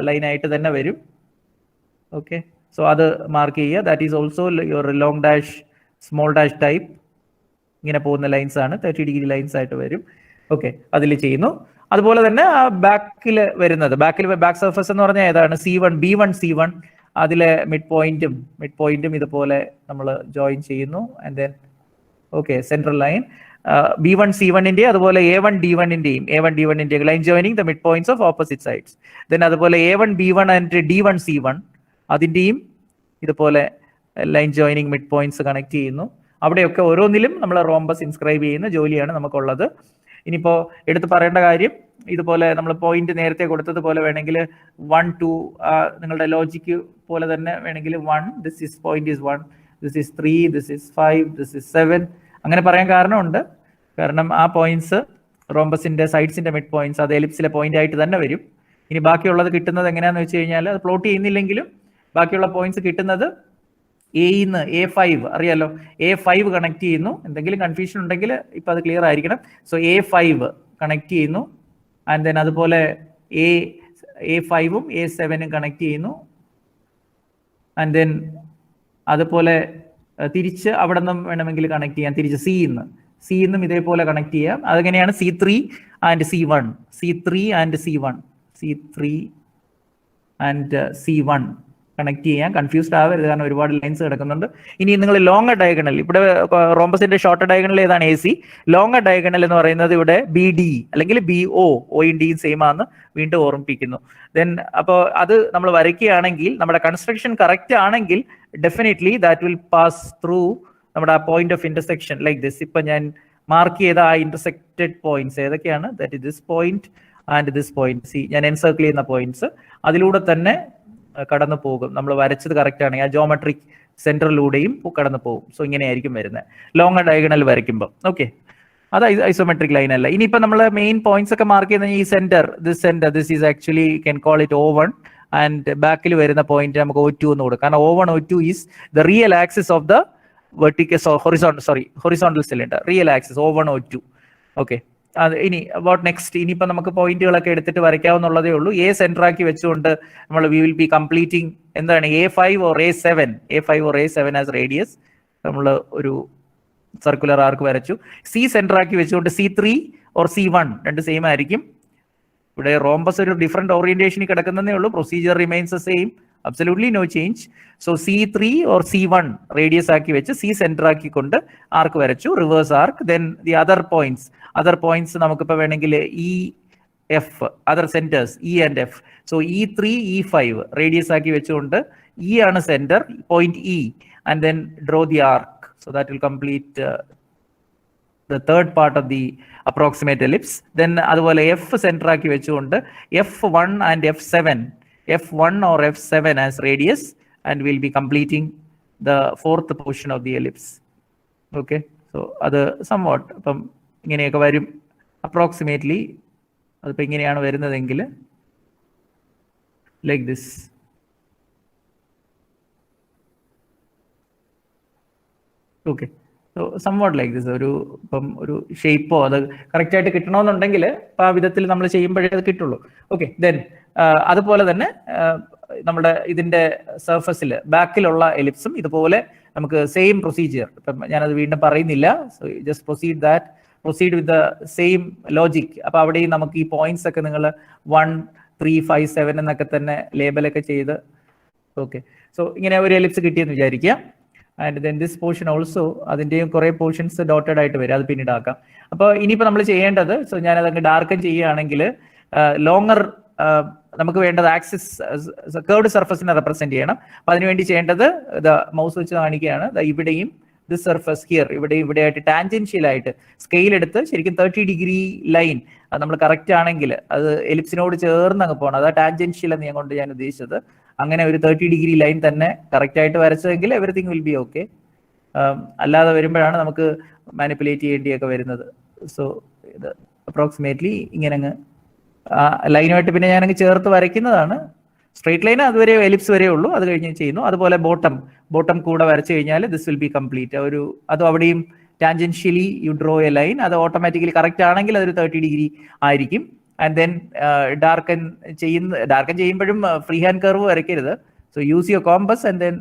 ലൈൻ ആയിട്ട് തന്നെ വരും. ഓക്കെ, സോ അത് മാർക്ക് ചെയ്യുക. That is also your long dash small dash type, ഇങ്ങനെ പോകുന്ന ലൈൻസ് ആണ്, 30 ഡിഗ്രി ലൈൻസ് ആയിട്ട് വരും. ഓക്കെ, അതിൽ ചെയ്യുന്നു. അതുപോലെ തന്നെ ആ ബാക്കിൽ ബാക്ക് സർഫസ് എന്ന് പറഞ്ഞാൽ ഏതാണ്? B1 C1, അതിലെ മിഡ് പോയിന്റും ഇതുപോലെ നമ്മൾ ജോയിൻ ചെയ്യുന്നു. And then okay, central line B1 C1ന്റെ അതുപോലെ A1 D1ന്റെയും line joining the mid points of opposite sides. Then അതുപോലെ A1 B1 and D1 C1 അതിന്റെയും ഇതുപോലെ line joining mid points connect ചെയ്യുന്നു. അവിടെയൊക്കെ ഓരോന്നിലും നമ്മൾ റോംബസ് ഇൻസ്ക്രൈബ് ചെയ്യുന്ന ജോലിയാണ് നമുക്കുള്ളത്. ഇനിയിപ്പോൾ എടുത്ത് പറയേണ്ട കാര്യം, ഇതുപോലെ നമ്മൾ പോയിന്റ് നേരത്തെ കൊടുത്തതുപോലെ വേണമെങ്കിൽ 1 2 നിങ്ങളുടെ ലോജിക്ക് പോലെ തന്നെ വേണമെങ്കിൽ 1 this is point is 1, this is 3, this is 5, this is 7 അങ്ങനെ പറയാൻ കാരണമുണ്ട്. കാരണം ആ പോയിന്റ്സ് റോംബസിന്റെ സൈഡ്സിന്റെ മിഡ് പോയിന്റ്സ് അത് എലിപ്സിലെ പോയിന്റ് ആയിട്ട് തന്നെ വരും. ഇനി ബാക്കിയുള്ളത് കിട്ടുന്നത് എങ്ങനെയാണെന്ന് വെച്ച് കഴിഞ്ഞാൽ അത് പ്ലോട്ട് ചെയ്യുന്നില്ലെങ്കിലും ബാക്കിയുള്ള പോയിന്റ്സ് കിട്ടുന്നത് A-ന്ന് A5 അറിയാലോ, A5 കണക്ട് ചെയ്യുന്നു. എന്തെങ്കിലും കൺഫ്യൂഷൻ ഉണ്ടെങ്കിൽ ഇപ്പൊ അത് ക്ലിയർ ആയിരിക്കണം. സോ A5 കണക്ട് ചെയ്യുന്നു. ആൻഡ് ദെൻ അതുപോലെ A5ഉം A7ഉം കണക്ട് ചെയ്യുന്നു. ആൻഡ് ദെൻ അതുപോലെ തിരിച്ച് അവിടെ നിന്നും വേണമെങ്കിൽ കണക്ട് ചെയ്യാം, തിരിച്ച് സിന്നും ഇതേപോലെ കണക്ട് ചെയ്യാം. അതെങ്ങനെയാണ് C3 ആൻഡ് C1 കണക്ട് ചെയ്യാം. കൺഫ്യൂസ്ഡ് ആവരുത്, കാരണം ഒരുപാട് ലൈൻസ് കിടക്കുന്നുണ്ട്. ഇനി നിങ്ങൾ ലോങ്ങർ ഡയഗണൽ, ഇവിടെ റോംബസിന്റെ ഷോർട്ട് ഡയഗണൽ ഏതാണ് AC, ലോങ്ങർ ഡയഗണൽ എന്ന് പറയുന്നത് ഇവിടെ BD അല്ലെങ്കിൽ BO, Oയും Dയും സെയിം ആണെന്ന് വീണ്ടും ഓർമ്മിപ്പിക്കുന്നു. ദെൻ അപ്പോൾ അത് നമ്മൾ വരയ്ക്കുകയാണെങ്കിൽ നമ്മുടെ കൺസ്ട്രക്ഷൻ കറക്റ്റ് ആണെങ്കിൽ definitely that will pass through നമ്മുടെ ആ point of intersection like this. ഇപ്പൊ ഞാൻ മാർക്ക് ചെയ്ത ആ ഇന്റർസെക്റ്റഡ് പോയിന്റ്സ് ഏതൊക്കെയാണ്, that is this point and this point, C ഞാൻ എൻസർക്കിൾ ചെയ്യുന്ന പോയിന്റ്സ് അതിലൂടെ തന്നെ കടന്നു പോകും. നമ്മൾ വരച്ചത് കറക്റ്റ് ആണെങ്കിൽ ആ ജോമെട്രിക് സെന്ററിലൂടെയും കടന്നു പോകും. സോ ഇങ്ങനെയായിരിക്കും വരുന്നത് ലോങ്ങർ ഡയഗണൽ വരയ്ക്കുമ്പോൾ. ഓക്കെ, അത് ഐസോമെട്രിക് ലൈൻ അല്ല. ഇനിയിപ്പോൾ നമ്മൾ മെയിൻ പോയിന്റ്സ് ഒക്കെ മാർക്ക് ചെയ്യുന്ന ഈ centre, this is actually can call it O1 and ബാക്കിൽ വരുന്ന പോയിന്റ് നമുക്ക് O2 എന്ന് കൊടുക്കും. കാരണം O1 O2 is the real axis of the horizontal cylinder, real axis O1 O2. Okay, അത് ഇനി അബൌട്ട് നെക്സ്റ്റ്, ഇനിയിപ്പോൾ നമുക്ക് പോയിന്റുകളൊക്കെ എടുത്തിട്ട് വരയ്ക്കാവുന്നുള്ളതേ ഉള്ളൂ. സെന്റർ ആക്കി വെച്ചുകൊണ്ട് നമ്മൾ വി വിൽ ബി കംപ്ലീറ്റിംഗ് എന്താണ് A5 or A7 as radius. നമ്മൾ ഒരു സർക്കുലർ ആർക്ക് വരച്ചു. സെന്റർ ആക്കി വെച്ചുകൊണ്ട് C3 or C1 രണ്ട് സെയിം ആയിരിക്കും. ഇവിടെ റോംബസ് ഒരു ഡിഫറെന്റ് ഓറിയന്റേഷനിൽ കിടക്കുന്നതേ ഉള്ളൂ. Procedure remains same, absolutely no change. So C3 or C1 radius ആക്കി വെച്ച് സെന്റർ ആക്കിക്കൊണ്ട് ആർക്ക് വരച്ചു, reverse arc. Then the other points നമുക്കിപ്പോൾ വേണമെങ്കിൽ EF, other centres E and F. So E3 E5 radius ആക്കി വെച്ചുകൊണ്ട് ആണ് centre, point E, and then draw the arc. So that will complete the third part of the approximate ellipse. Then അതുപോലെ F centre ആക്കി വെച്ചുകൊണ്ട് F1 and F1 or F7 as radius, and we'll be completing the fourth portion of the ellipse. Okay, so അത് somewhat അപ്പം ഇങ്ങനെയൊക്കെ വരും approximately. അതിപ്പോൾ ഇങ്ങനെയാണ് വരുന്നതെങ്കിൽ like this. Okay, so somewhat like this. ഇപ്പം ഒരു ഷേപ്പോ അത് കറക്റ്റ് ആയിട്ട് കിട്ടണമെന്നുണ്ടെങ്കിൽ ഇപ്പം ആ വിധത്തിൽ നമ്മൾ ചെയ്യുമ്പോഴേ അത് കിട്ടുള്ളൂ. ഓക്കെ, ദെൻ അതുപോലെ തന്നെ നമ്മുടെ ഇതിന്റെ സർഫസിൽ ബാക്കിലുള്ള എലിപ്സും ഇതുപോലെ നമുക്ക് സെയിം പ്രൊസീജിയർ, ഇപ്പം ഞാനത് വീണ്ടും പറയുന്നില്ല. So just proceed with the same logic. അപ്പൊ അവിടെയും നമുക്ക് ഈ പോയിന്റ്സ് ഒക്കെ നിങ്ങൾ 1 3 5 7 എന്നൊക്കെ തന്നെ ലേബലൊക്കെ ചെയ്ത്. ഓക്കെ, സോ ഇങ്ങനെ ഒരു എലിപ്സ് കിട്ടിയെന്ന് വിചാരിക്കുക. And then this portion also, അതിൻ്റെയും കുറേ പോർഷൻസ് ഡോട്ടഡ് ആയിട്ട് വരും, അത് പിന്നീട് ആക്കാം. അപ്പോൾ ഇനിയിപ്പോൾ നമ്മൾ ചെയ്യേണ്ടത്, സോ ഞാനത് അങ്ങ് ഡാർക്കൻ ചെയ്യുകയാണെങ്കിൽ ലോങ്ങർ നമുക്ക് വേണ്ടത് ആക്സിസ് കർവ്ഡ് സർഫസിനെ റെപ്രസെന്റ് ചെയ്യണം. അപ്പോൾ അതിനുവേണ്ടി ചെയ്യേണ്ടത് മൗസ് വെച്ച് കാണിക്കുകയാണ്. ഇവിടെയും ദിസ് സർഫസ് ഹിയർ, ഇവിടെയായിട്ട് ടാൻജൻഷ്യൽ ആയിട്ട് സ്കെയിൽ എടുത്ത് ശരിക്കും 30 ഡിഗ്രി ലൈൻ അത് നമ്മൾ കറക്റ്റ് ആണെങ്കിൽ അത് എലിപ്സിനോട് ചേർന്ന് അങ്ങ് പോകണം. അതാ ടാൻജൻഷ്യൽ എന്ന് ഞാൻ ഉദ്ദേശിച്ചത്. അങ്ങനെ ഒരു 30 ഡിഗ്രി ലൈൻ തന്നെ കറക്റ്റ് ആയിട്ട് വരച്ചതെങ്കിൽ എവറിത്തിങ് വിൽ ബി ഓക്കെ. അല്ലാതെ വരുമ്പോഴാണ് നമുക്ക് മാനിപ്പുലേറ്റ് ചെയ്യേണ്ടിയൊക്കെ വരുന്നത്. സോ ഇത് അപ്രോക്സിമേറ്റ്ലി ഇങ്ങനെ അങ്ങ് ലൈനുമായിട്ട് പിന്നെ ഞാനങ്ങ് ചേർത്ത് വരയ്ക്കുന്നതാണ്. സ്ട്രേറ്റ് ലൈൻ അതുവരെ എലിപ്സ് വരെ ഉള്ളൂ, അത് കഴിഞ്ഞ് ചെയ്യുന്നു. അതുപോലെ ബോട്ടം കൂടെ വരച്ചു കഴിഞ്ഞാൽ ദിസ് വിൽ ബി കംപ്ലീറ്റ്. അതും അവിടെയും tangentially you draw a line, അത് ഓട്ടോമാറ്റിക്കലി കറക്റ്റ് ആണെങ്കിൽ അതൊരു 30 ഡിഗ്രി ആയിരിക്കും. ആൻഡ് ദെൻ ഡാർക്കൻ ചെയ്യുമ്പോഴും ഫ്രീ ഹാൻഡ് കർവ് വരയ്ക്കരുത്. So use your compass and then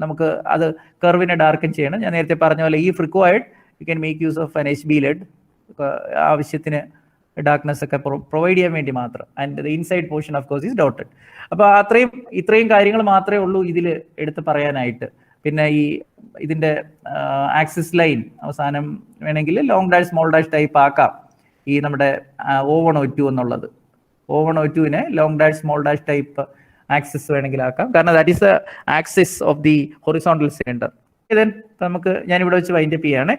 നമുക്ക് അത് കർവിനെ ഡാർക്കൻ ചെയ്യണം. ഞാൻ നേരത്തെ പറഞ്ഞ പോലെ ഈ required you can make use of an HB LED ആവശ്യത്തിന് ഡാർക്ക്നെസ് ഒക്കെ പ്രൊവൈഡ് ചെയ്യാൻ വേണ്ടി മാത്രം. And the inside portion of course is dotted. അപ്പോൾ ഇത്രയും കാര്യങ്ങൾ മാത്രമേ ഉള്ളൂ ഇതിൽ എടുത്ത് പറയാനായിട്ട്. പിന്നെ ഈ ഇതിന്റെ ആക്സിസ് ലൈൻ അവസാനം വേണമെങ്കിൽ long dash small dash type ആക്കാം. ഈ നമ്മുടെ O1O2 എന്നുള്ളത് O1O2നെ long dash small dash type axis വേണമെങ്കിൽ ആക്കാം, കാരണം that is the axis of the horizontal cylinder. നമുക്ക് ഞാനിവിടെ വെച്ച് വൈൻഡപ്പ് ചെയ്യാണ്.